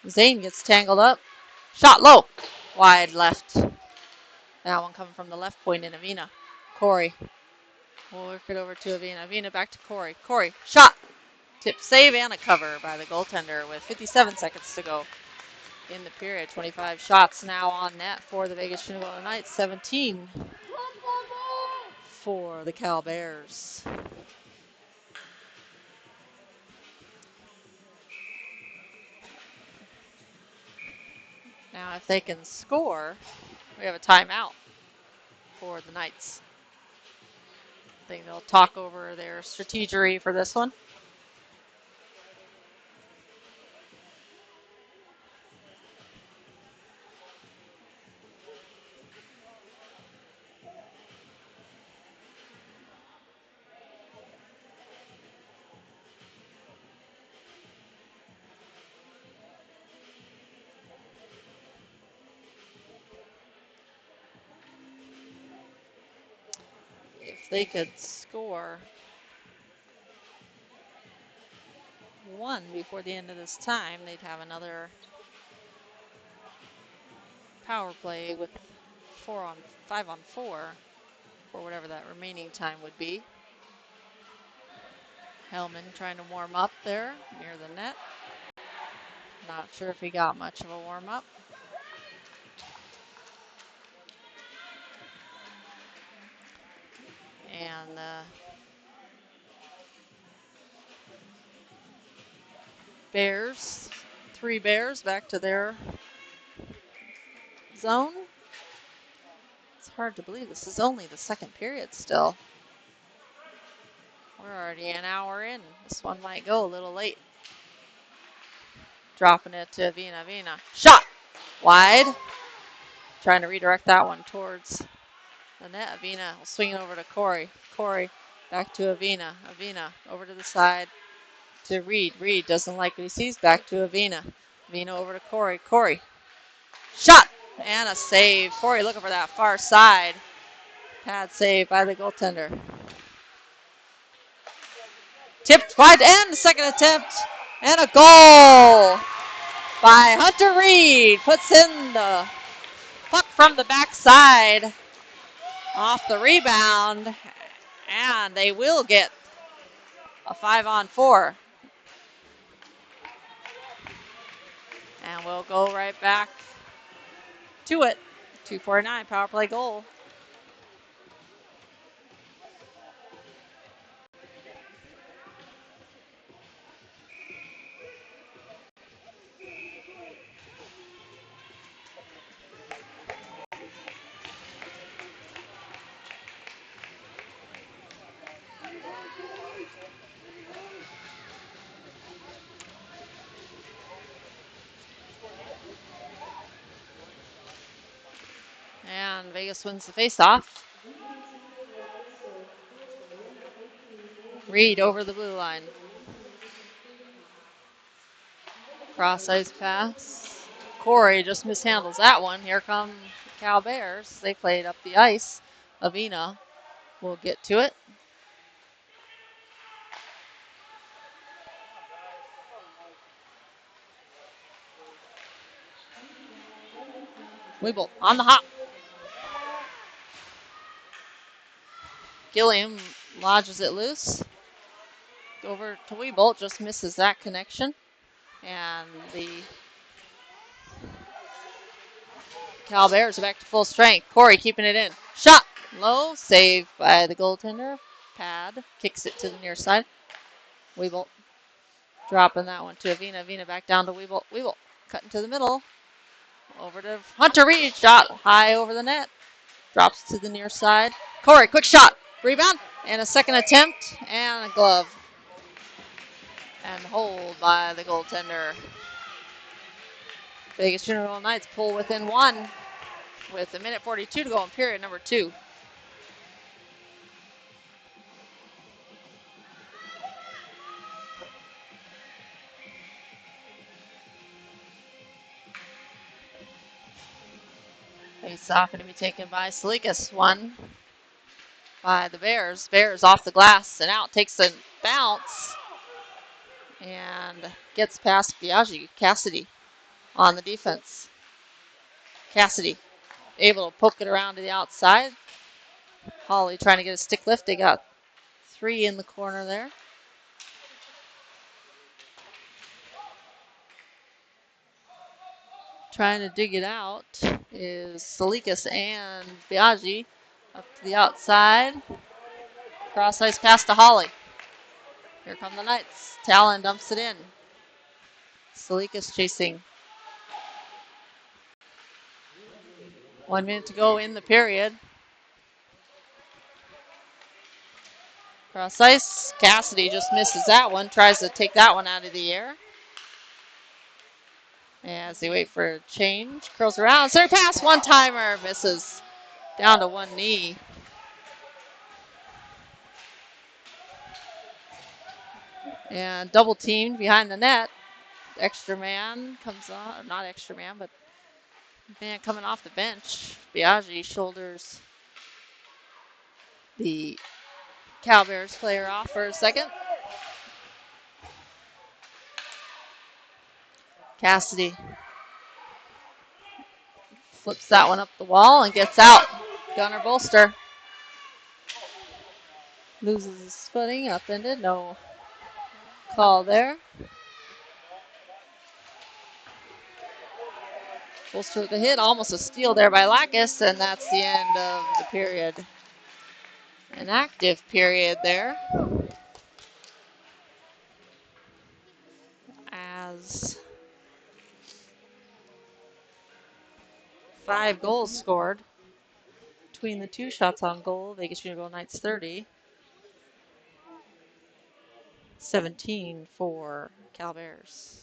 Zane gets tangled up. Shot low. Wide left. That one coming from the left point in Avina. Corey will work it over to Avina. Avina back to Corey. Corey, shot. Tip save and a cover by the goaltender with 57 seconds to go in the period. 25 shots now on net for the Vegas Golden Knights. 17 for the Cal Bears. Now if they can score, we have a timeout for the Knights. I think they'll talk over their strategy for this one. If they could score one before the end of this time, they'd have another power play with 5 on 4 for whatever that remaining time would be. Hellman trying to warm up there near the net. Not sure if he got much of a warm up. And Bears, 3 Bears back to their zone. It's hard to believe this is only the second period still. We're already an hour in. This one might go a little late. Dropping it to Avina. Avina. Shot! Wide. Trying to redirect that one towards the net. Avina will swing it over to Corey. Corey back to Avina. Avina over to the side to Reed. Reed doesn't like what he sees. Back to Avina. Avina over to Corey. Corey. Shot! And a save. Corey looking for that far side. Pad save by the goaltender. Tipped wide end. Second attempt. And a goal by Hunter Reed. Puts in the puck from the backside off the rebound. And they will get a 5 on 4. And we'll go right back to it. 2:49 power play goal. And Vegas wins the faceoff. Reed over the blue line. Cross ice pass. Corey just mishandles that one. Here come Cal Bears. They played up the ice. Avina will get to it. Weeble on the hop. Gilliam lodges it loose. Over to Weeble, just misses that connection. And the Cal Bears are back to full strength. Corey keeping it in. Shot low, saved by the goaltender. Pad kicks it to the near side. Weeble dropping that one to Avina. Avina back down to Weeble. Weeble cutting to the middle. Over to Hunter Reed. Shot high over the net. Drops to the near side. Corey, quick shot. Rebound. And a second attempt. And a glove. And hold by the goaltender. Vegas Junior Golden Knights pull within one with 1:42 to go in period number 2. Face off going to be taken by Salikas. One by the Bears. Bears off the glass and out. Takes a bounce and gets past Biaggi. Cassidy on the defense. Cassidy able to poke it around to the outside. Holly trying to get a stick lift. They got 3 in the corner there. Trying to dig it out is Salikas and Biaggi up to the outside. Cross ice pass to Holly. Here come the Knights. Talon dumps it in. Salikas chasing. 1 minute to go in the period. Cross ice. Cassidy just misses that one. Tries to take that one out of the air. As they wait for a change. Curls around. Center pass. One-timer. Misses. Down to one knee. And double teamed behind the net. Extra man comes on. Not extra man, but man coming off the bench. Biaggi shoulders the Cal Bears player off for a second. Cassidy flips that one up the wall and gets out. Gunnar Bolster loses his footing, upended, no call there. Bolster with the hit, almost a steal there by Lacus, and that's the end of the period. An active period there. As 5 goals scored between the 2 shots on goal. Vegas Junior Golden Knights 30. 17 for Cal Bears.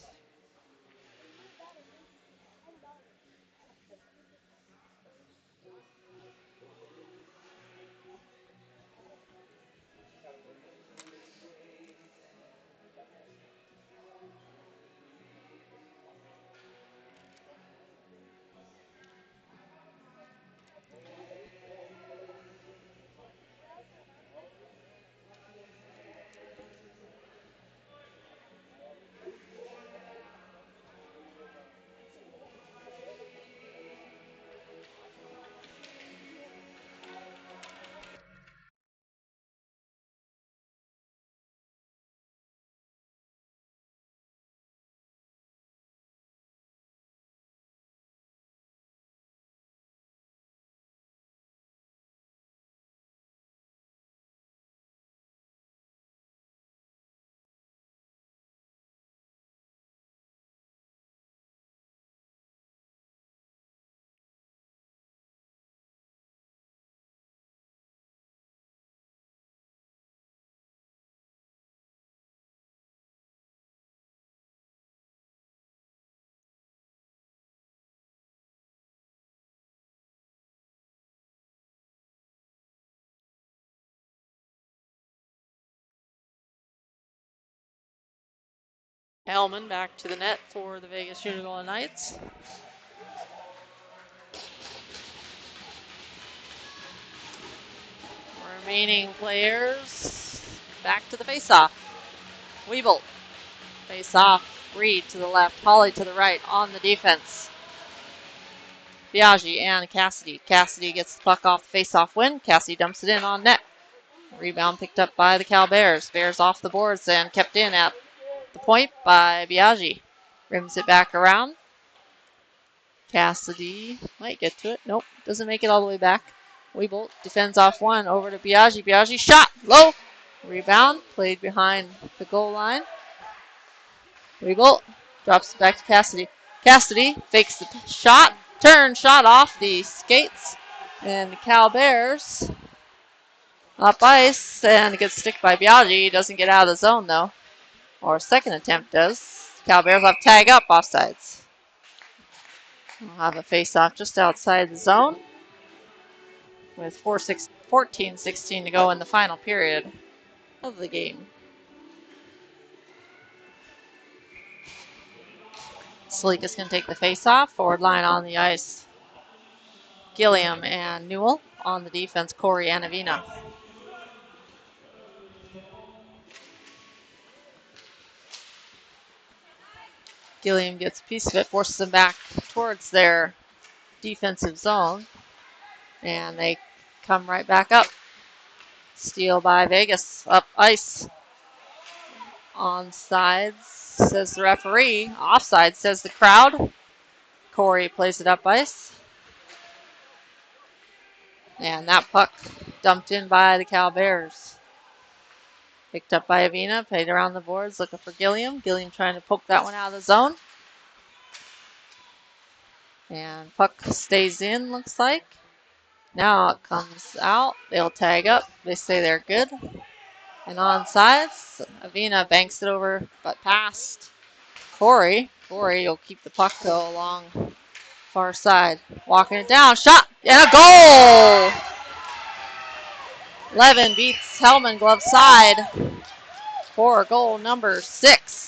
Hellman back to the net for the Vegas Junior Golden Knights. Remaining players back to the face-off. Weeble, face-off. Reed to the left, Holly to the right on the defense. Biaggi and Cassidy. Cassidy gets the puck off the face-off win. Cassidy dumps it in on net. Rebound picked up by the Cal Bears. Bears off the boards and kept in at the point by Biaggi. Rims it back around. Cassidy might get to it. Nope, doesn't make it all the way back. Weebolt defends off one over to Biaggi. Biaggi shot low. Rebound played behind the goal line. Weebolt drops it back to Cassidy. Cassidy fakes the shot. Turn shot off the skates. And the Cal Bears up ice and gets sticked by Biaggi. Doesn't get out of the zone though. Or second attempt does. Cal Bears have tag up offsides. We'll have a face-off just outside the zone with 14-16 to go in the final period of the game. Sleek is going to take the face-off. Forward line on the ice. Gilliam and Newell. On the defense, Corey and Avina. Gilliam gets a piece of it, forces them back towards their defensive zone. And they come right back up. Steal by Vegas. Up ice. Onside, says the referee. Offside, says the crowd. Corey plays it up ice. And that puck dumped in by the Cal Bears. Picked up by Avina, played around the boards, looking for Gilliam. Gilliam trying to poke that one out of the zone. And puck stays in, looks like. Now it comes out. They'll tag up. They say they're good. And onside, Avina banks it over, but past Corey. Corey will keep the puck though along far side. Walking it down. Shot and a goal! Levin beats Hellman glove side for goal number 6.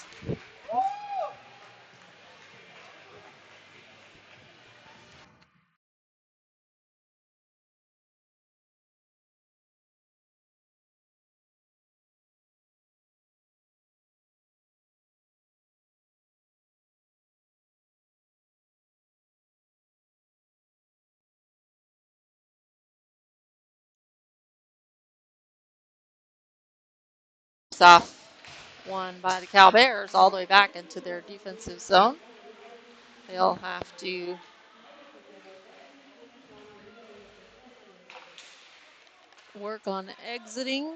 Off one by the Cal Bears all the way back into their defensive zone. They'll have to work on exiting.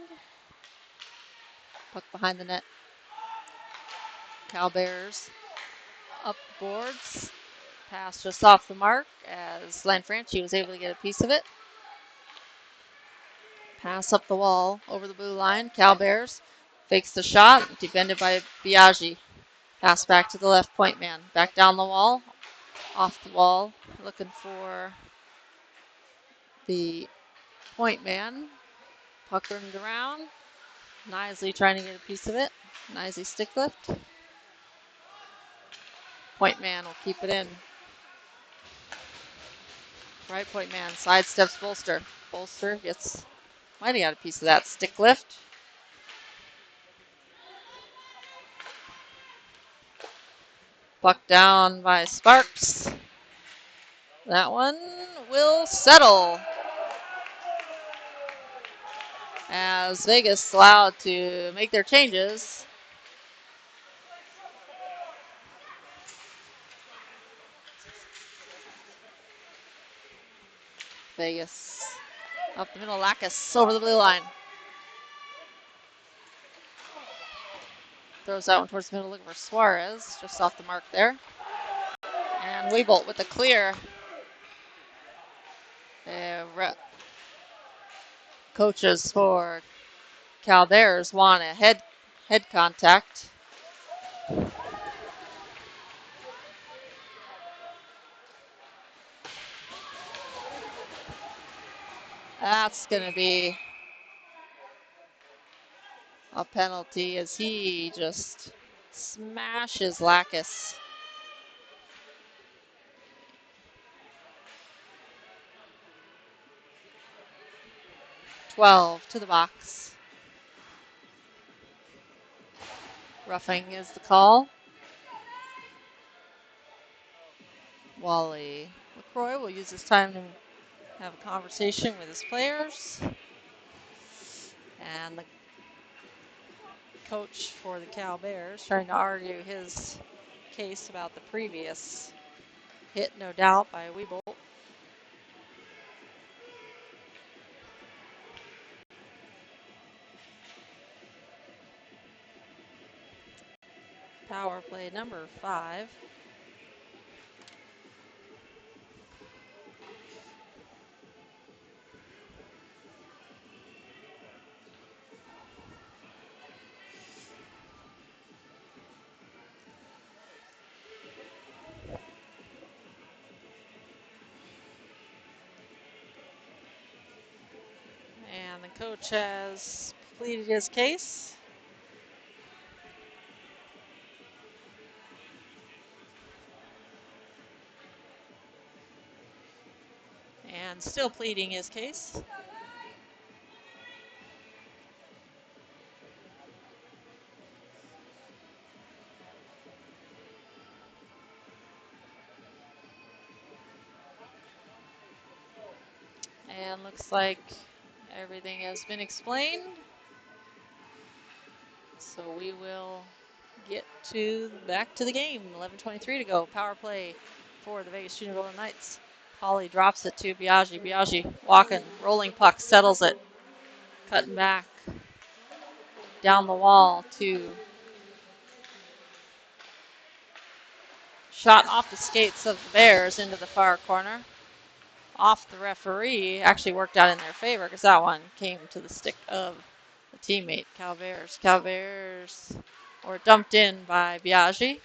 Puck behind the net. Cal Bears up the boards. Pass just off the mark as Lanfranchi was able to get a piece of it. Pass up the wall over the blue line. Cal Bears fakes the shot, defended by Biaggi. Pass back to the left point man. Back down the wall, off the wall, looking for the point man. Puck turned around. Knisley trying to get a piece of it. Knisley stick lift. Point man will keep it in. Right point man sidesteps Bolster. Bolster might have got a piece of that stick lift. Puck down by Sparks. That one will settle. As Vegas allowed to make their changes. Vegas up the middle, Lacus over the blue line. Throws that one towards the middle, looking for Suarez, just off the mark there. And Weebolt with the clear. Coaches for Cal Bears want a head contact. That's going to be a penalty as he just Smashes Lacus. $12 to the box. Roughing is the call. Wally LaCroix will use this time to have a conversation with his players. And the coach for the Cal Bears trying to argue his case about the previous hit, no doubt, by Weebolt. Power play number 5. And the coach has pleaded his case. And still pleading his case. And looks like everything has been explained. So we will get back to the game. 11:23 to go. Power play for the Vegas Junior Golden Knights. Holly drops it to Biaggi. Biaggi walking, rolling puck, settles it, cutting back down the wall to shot off the skates of the Bears into the far corner. Off the referee, actually worked out in their favor because that one came to the stick of a teammate, Cal Bears. Cal Bears were dumped in by Biaggi.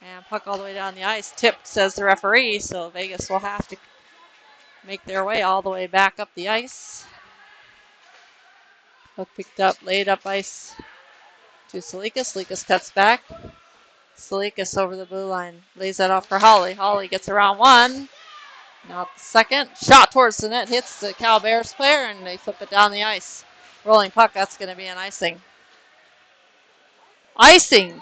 And puck all the way down the ice, tipped, says the referee, so Vegas will have to make their way all the way back up the ice. Puck picked up, laid up ice to Salikas. Salikas cuts back. Salikas over the blue line, lays that off for Holly. Holly gets around one. Now the second. Shot towards the net, hits the Cal Bears player, and they flip it down the ice. Rolling puck, that's going to be an icing. Icing!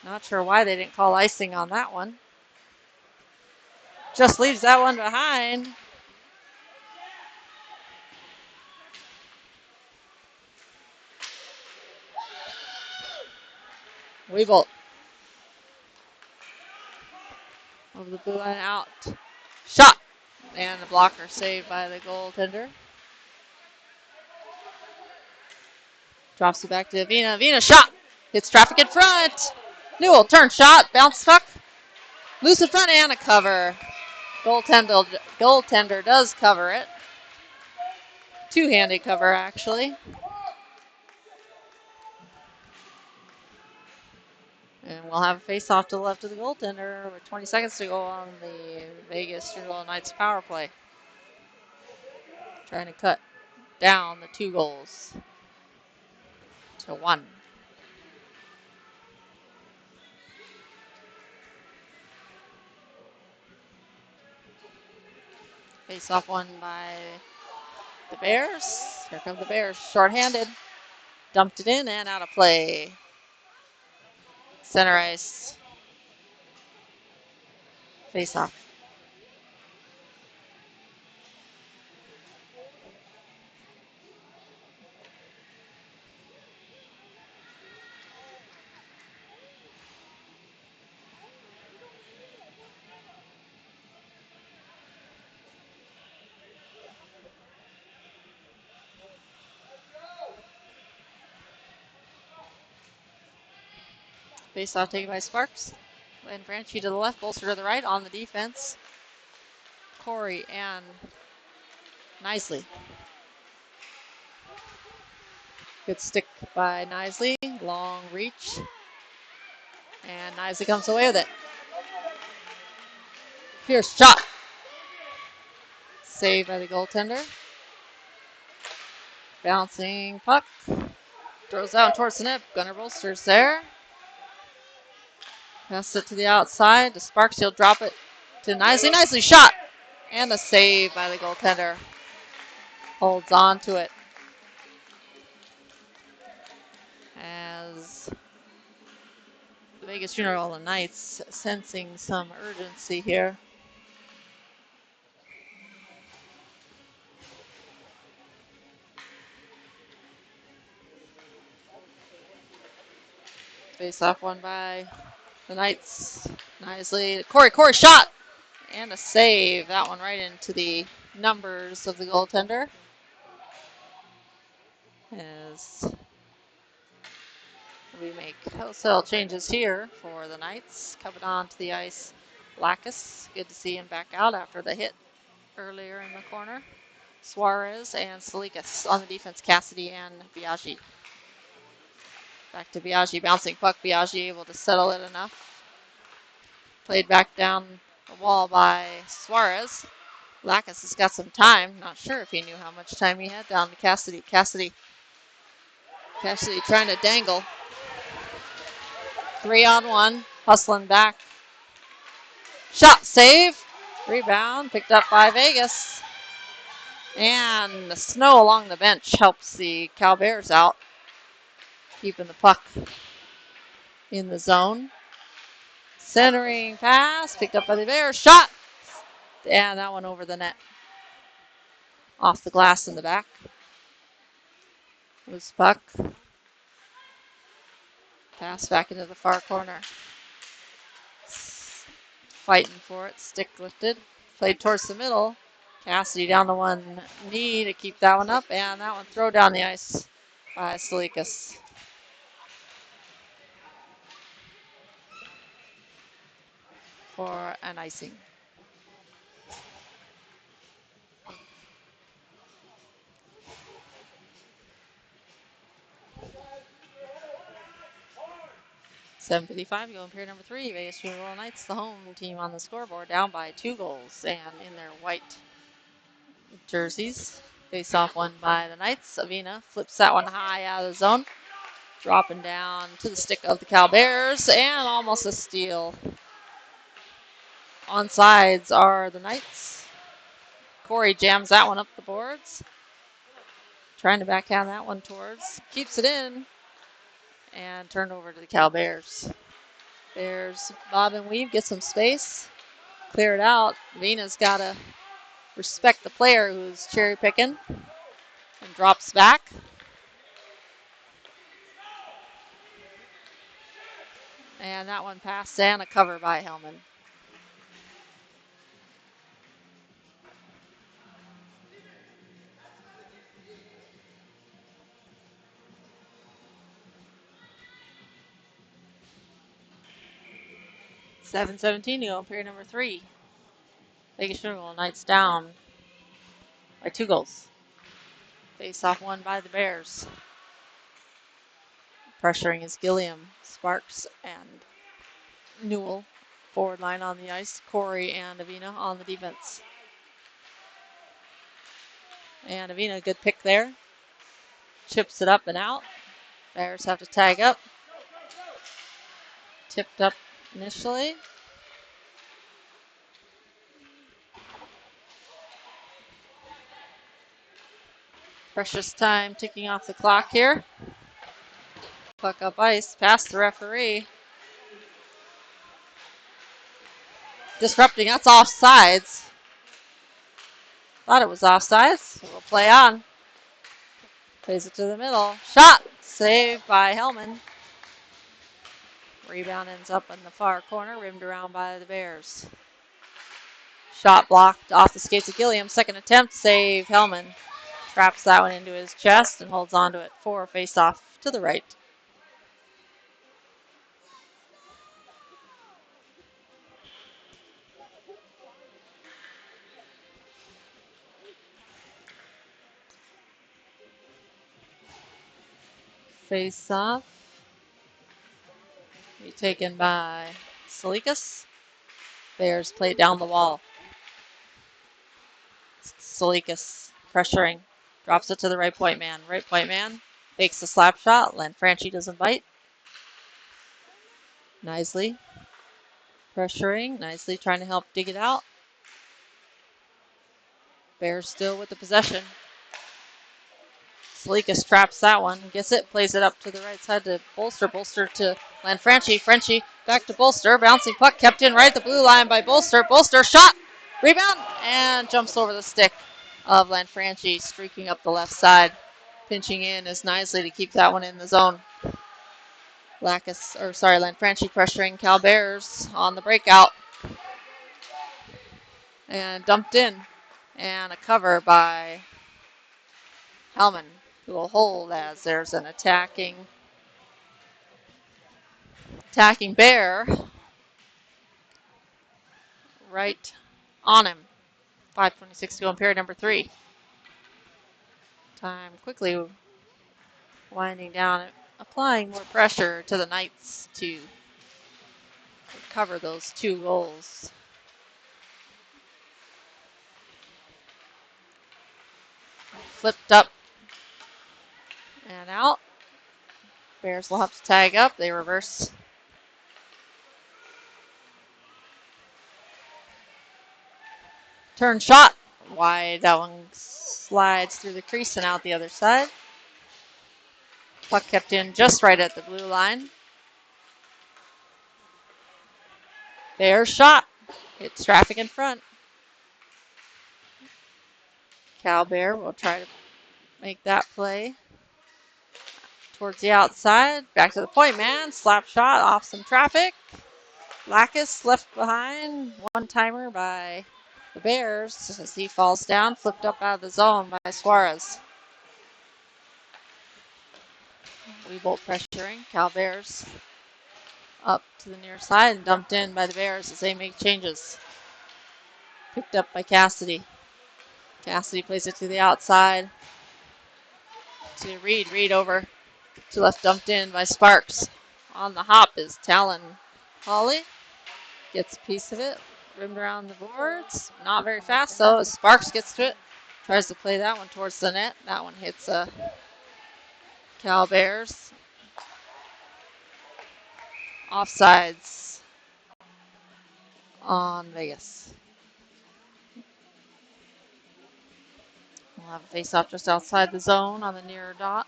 Not sure why they didn't call icing on that one. Just leaves that one behind. Weebolt. Over the blue line, out. Shot! And the blocker saved by the goaltender. Drops it back to Avina. Avina shot! Hits traffic in front. Newell, turn shot, bounce puck. Loose in front and a cover. Goaltender does cover it. Two-handed cover, actually. And we'll have a face-off to the left of the goaltender with 20 seconds to go on the Vegas Junior Knights power play. Trying to cut down the 2 goals to 1. Face-off won by the Bears. Here come the Bears, shorthanded. Dumped it in and out of play. Center ice. Face-off. Face-off taken by Sparks. And Franchi to the left, Bolster to the right on the defense. Corey and Nisley. Good stick by Nisley. Long reach. And Nisley comes away with it. Here's shot. save by the goaltender. Bouncing puck. Throws out towards the net. Gunnar Bolster's there. Pass it to the outside. To Sparks. He'll drop it to Nicely. Nicely shot. And a save by the goaltender. Holds on to it. As the Vegas Junior Golden Knights sensing some urgency here. Face off one by the Knights. Nicely. Corey shot. And a save. That one right into the numbers of the goaltender. As we make wholesale changes here for the Knights. Coming onto the ice, Lacus. Good to see him back out after the hit earlier in the corner. Suarez and Salikas on the defense. Cassidy and Biaggi. Back to Biaggi. Bouncing puck. Biaggi able to settle it enough. Played back down the wall by Suarez. Lacus has got some time. Not sure if he knew how much time he had. Down to Cassidy. Cassidy trying to dangle. 3-on-1. Hustling back. Shot, save. Rebound picked up by Vegas. And the snow along the bench helps the Cal Bears out. Keeping the puck in the zone. Centering pass. Picked up by the Bears. Shot. And that one over the net. Off the glass in the back. Loose puck. Pass back into the far corner. Fighting for it. Stick lifted. Played towards the middle. Cassidy down to one knee to keep that one up. And that one throw down the ice by Salikas. For an icing. .755 going period number 3. Vegas Junior Golden Knights, the home team on the scoreboard, down by 2 goals and in their white jerseys. Face off one by the Knights. Avina flips that one high out of the zone. Dropping down to the stick of the Cal Bears and almost a steal. On sides are the Knights. Corey jams that one up the boards. Trying to backhand that one towards. Keeps it in. And turned over to the Cal Bears. Bears bob and weave, get some space. Clear it out. Vina's got to respect the player who's cherry picking. And drops back. And that one passed and a cover by Hellman. .717 to go, period number 3. Vegas Junior Golden Knights down by 2 goals. Face off one by the Bears. Pressuring is Gilliam, Sparks, and Newell. Forward line on the ice. Corey and Avina on the defense. And Avina, good pick there. Chips it up and out. Bears have to tag up. Tipped up initially. Precious time ticking off the clock here. Puck up ice, past the referee. Disrupting, that's offsides. Thought it was offsides. We'll play on. Plays it to the middle. Shot! Saved by Hellman. Rebound ends up in the far corner, rimmed around by the Bears. Shot blocked off the skates of Gilliam. Second attempt, save Hellman. Traps that one into his chest and holds on to it for a face-off to the right. Face-off. Be taken by Salikas. Bears play down the wall. Salikas pressuring. Drops it to the right point man. Right point man fakes the slap shot. Lanfranchi doesn't bite. Nicely pressuring. Nicely trying to help dig it out. Bears still with the possession. Salikas traps that one. Gets it. Plays it up to the right side to Bolster. Bolster to Lanfranchi. Frenchie back to Bolster. Bouncing puck kept in right at the blue line by Bolster. Bolster shot. Rebound. And jumps over the stick of Lanfranchi, streaking up the left side. Pinching in is Nicely to keep that one in the zone. Lanfranchi pressuring Cal Bears on the breakout. And dumped in. And a cover by Hellman, who will hold as there's an attacking Bear right on him. 5:26 to go in period number 3. Time quickly winding down, applying more pressure to the Knights to recover those 2 goals. Flipped up and out. Bears will have to tag up. They reverse. Turn shot. Wide. That one slides through the crease and out the other side. Puck kept in just right at the blue line. Bears shot. Hits traffic in front. Cal Bear will try to make that play. Towards the outside. Back to the point man. Slap shot off some traffic. Lacus left behind. One-timer by the Bears as he falls down. Flipped up out of the zone by Suarez. Weebolt pressuring. Cal Bears up to the near side and dumped in by the Bears as they make changes. Picked up by Cassidy. Cassidy plays it to the outside. To Reed. Reed over to left, dumped in by Sparks. On the hop is Talon Holly. Gets a piece of it. Rimmed around the boards. Not very fast though as Sparks gets to it. Tries to play that one towards the net. That one hits Cal Bears. Offsides on Vegas. We'll have a face-off just outside the zone on the near dot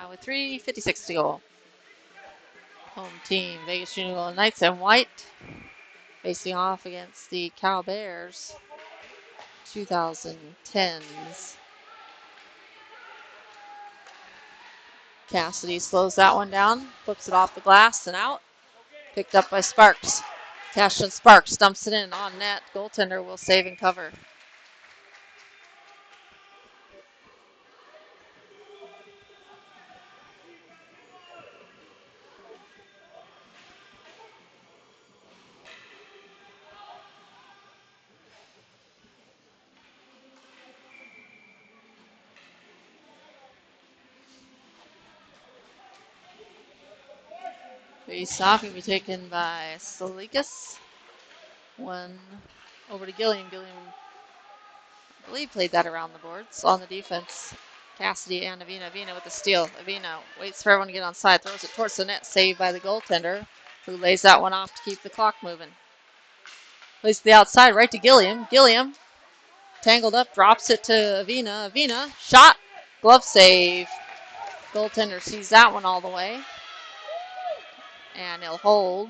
with 3:56 to go. Home team, Vegas Junior Golden Knights in white, facing off against the Cal Bears 2010s. Cassidy slows that one down, flips it off the glass and out. Picked up by Sparks. Cashin Sparks dumps it in on net. Goaltender will save and cover. Face-off will be taken by Salikas. One over to Gilliam. Gilliam, I believe, played that around the boards. On the defense, Cassidy and Avina. Avina with the steal. Avina waits for everyone to get on side. Throws it towards the net. Saved by the goaltender, who lays that one off to keep the clock moving. Plays to the outside, right to Gilliam. Gilliam, tangled up, drops it to Avina. Avina, shot. Glove save. Goaltender sees that one all the way. And he'll hold.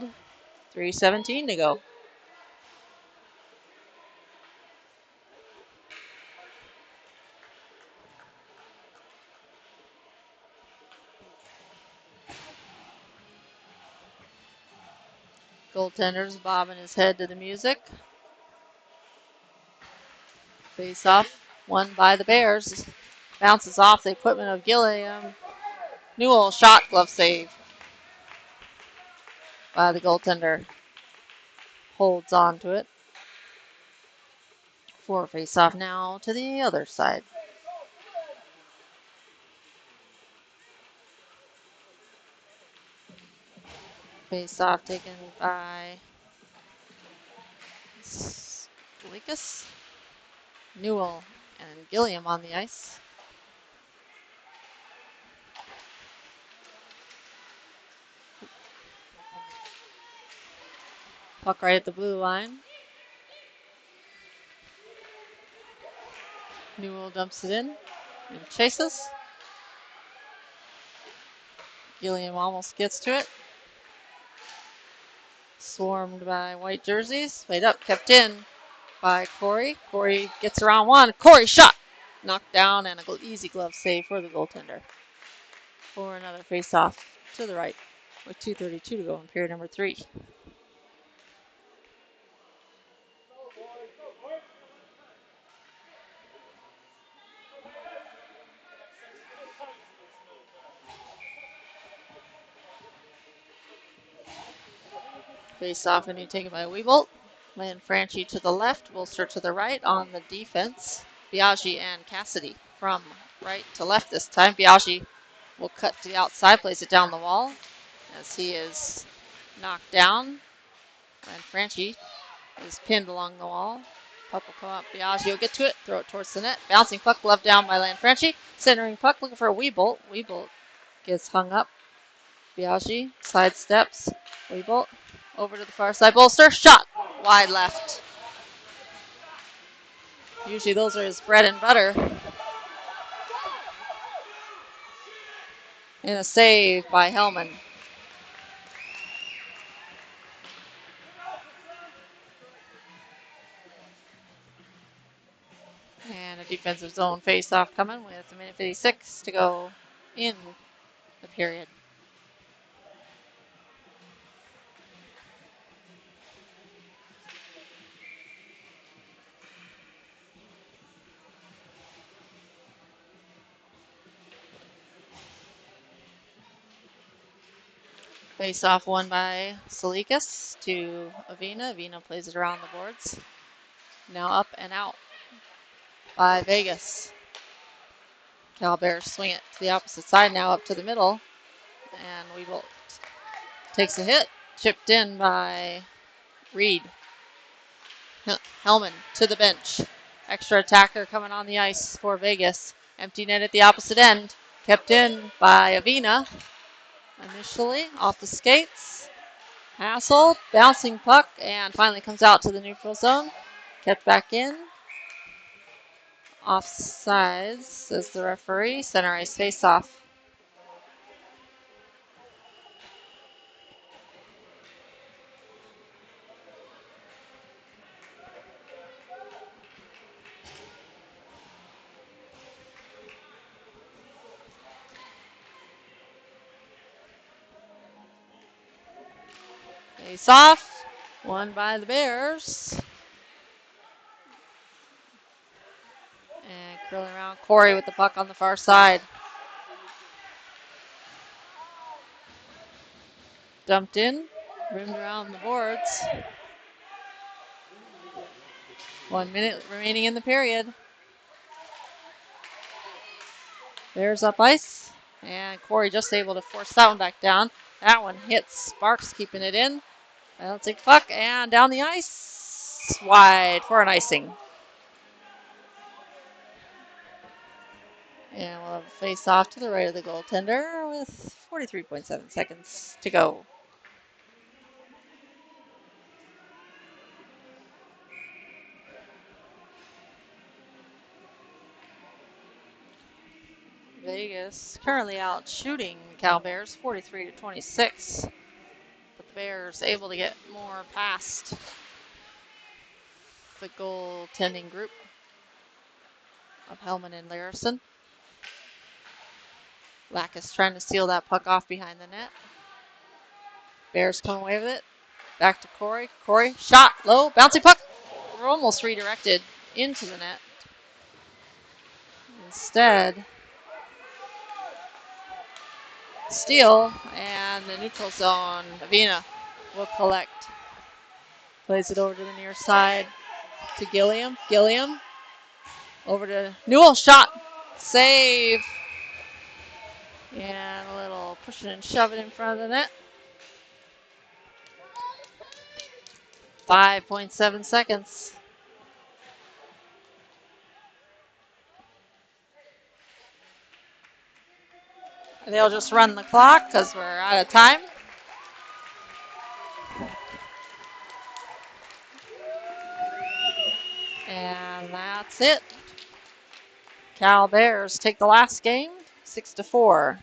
3:17 to go. Goaltender's bobbing his head to the music. Face off, won by the Bears. Bounces off the equipment of Gilliam. Newell shot, glove save by the goaltender. Holds on to it. 4 face off now to the other side. Face off taken by Salikas. Newell and Gilliam on the ice. Puck right at the blue line. Newell dumps it in and chases. Gilliam almost gets to it. Swarmed by white jerseys. Played up, kept in by Corey. Corey gets around one. Corey shot! Knocked down and an easy glove save for the goaltender. For another face-off to the right with 2:32 to go in period number 3. Face-off and you taken by Weebolt. Lanfranchi to the left, Wolster to the right on the defense. Biaggi and Cassidy from right to left this time. Biaggi will cut to the outside, plays it down the wall as he is knocked down. Lanfranchi is pinned along the wall. Puck will come up. Biaggi will get to it, throw it towards the net. Bouncing puck, glove down by Lanfranchi. Centering puck, looking for a Weebolt. Weebolt gets hung up. Biaggi sidesteps. Weebolt over to the far side. Bolster shot wide left. Usually those are his bread and butter. And a save by Hellman. And a defensive zone face-off coming with a minute 56 to go in the period. Face-off won by Salikas to Avina. Avina plays it around the boards. Now up and out by Vegas. Cal Bears swing it to the opposite side, now up to the middle. And Weebolt takes a hit. Chipped in by Reed. Hellman to the bench. Extra attacker coming on the ice for Vegas. Empty net at the opposite end. Kept in by Avina. Initially off the skates. Hassel, bouncing puck, and finally comes out to the neutral zone. Kept back in. Offsides, says the referee. Center ice face off. Face off. Won by the Bears. And curling around Corey with the puck on the far side. Dumped in. Rimmed around the boards. 1 minute remaining in the period. Bears up ice. And Corey just able to force that one back down. That one hits Sparks, keeping it in. Bouncing puck and down the ice. Wide for an icing. And we'll have a face off to the right of the goaltender with 43.7 seconds to go. Vegas currently out shooting Cal Bears 43-26. But the Bears able to get more past the goaltending group of Hellman and Larison. Lackus trying to steal that puck off behind the net. Bears come away with it. Back to Corey. Corey, shot, low, bouncy puck. We're almost redirected into the net. Instead, steal, and the neutral zone, Avina will collect. Plays it over to the near side to Gilliam. Gilliam over to Newell, shot, save. And a little pushing and shoving in front of the net. 5.7 seconds. They'll just run the clock because we're out of time. And that's it. Cal Bears take the last game, 6-4.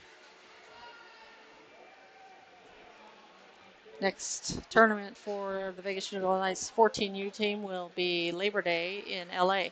Next tournament for the Vegas Unicorn Knights 14U team will be Labor Day in LA.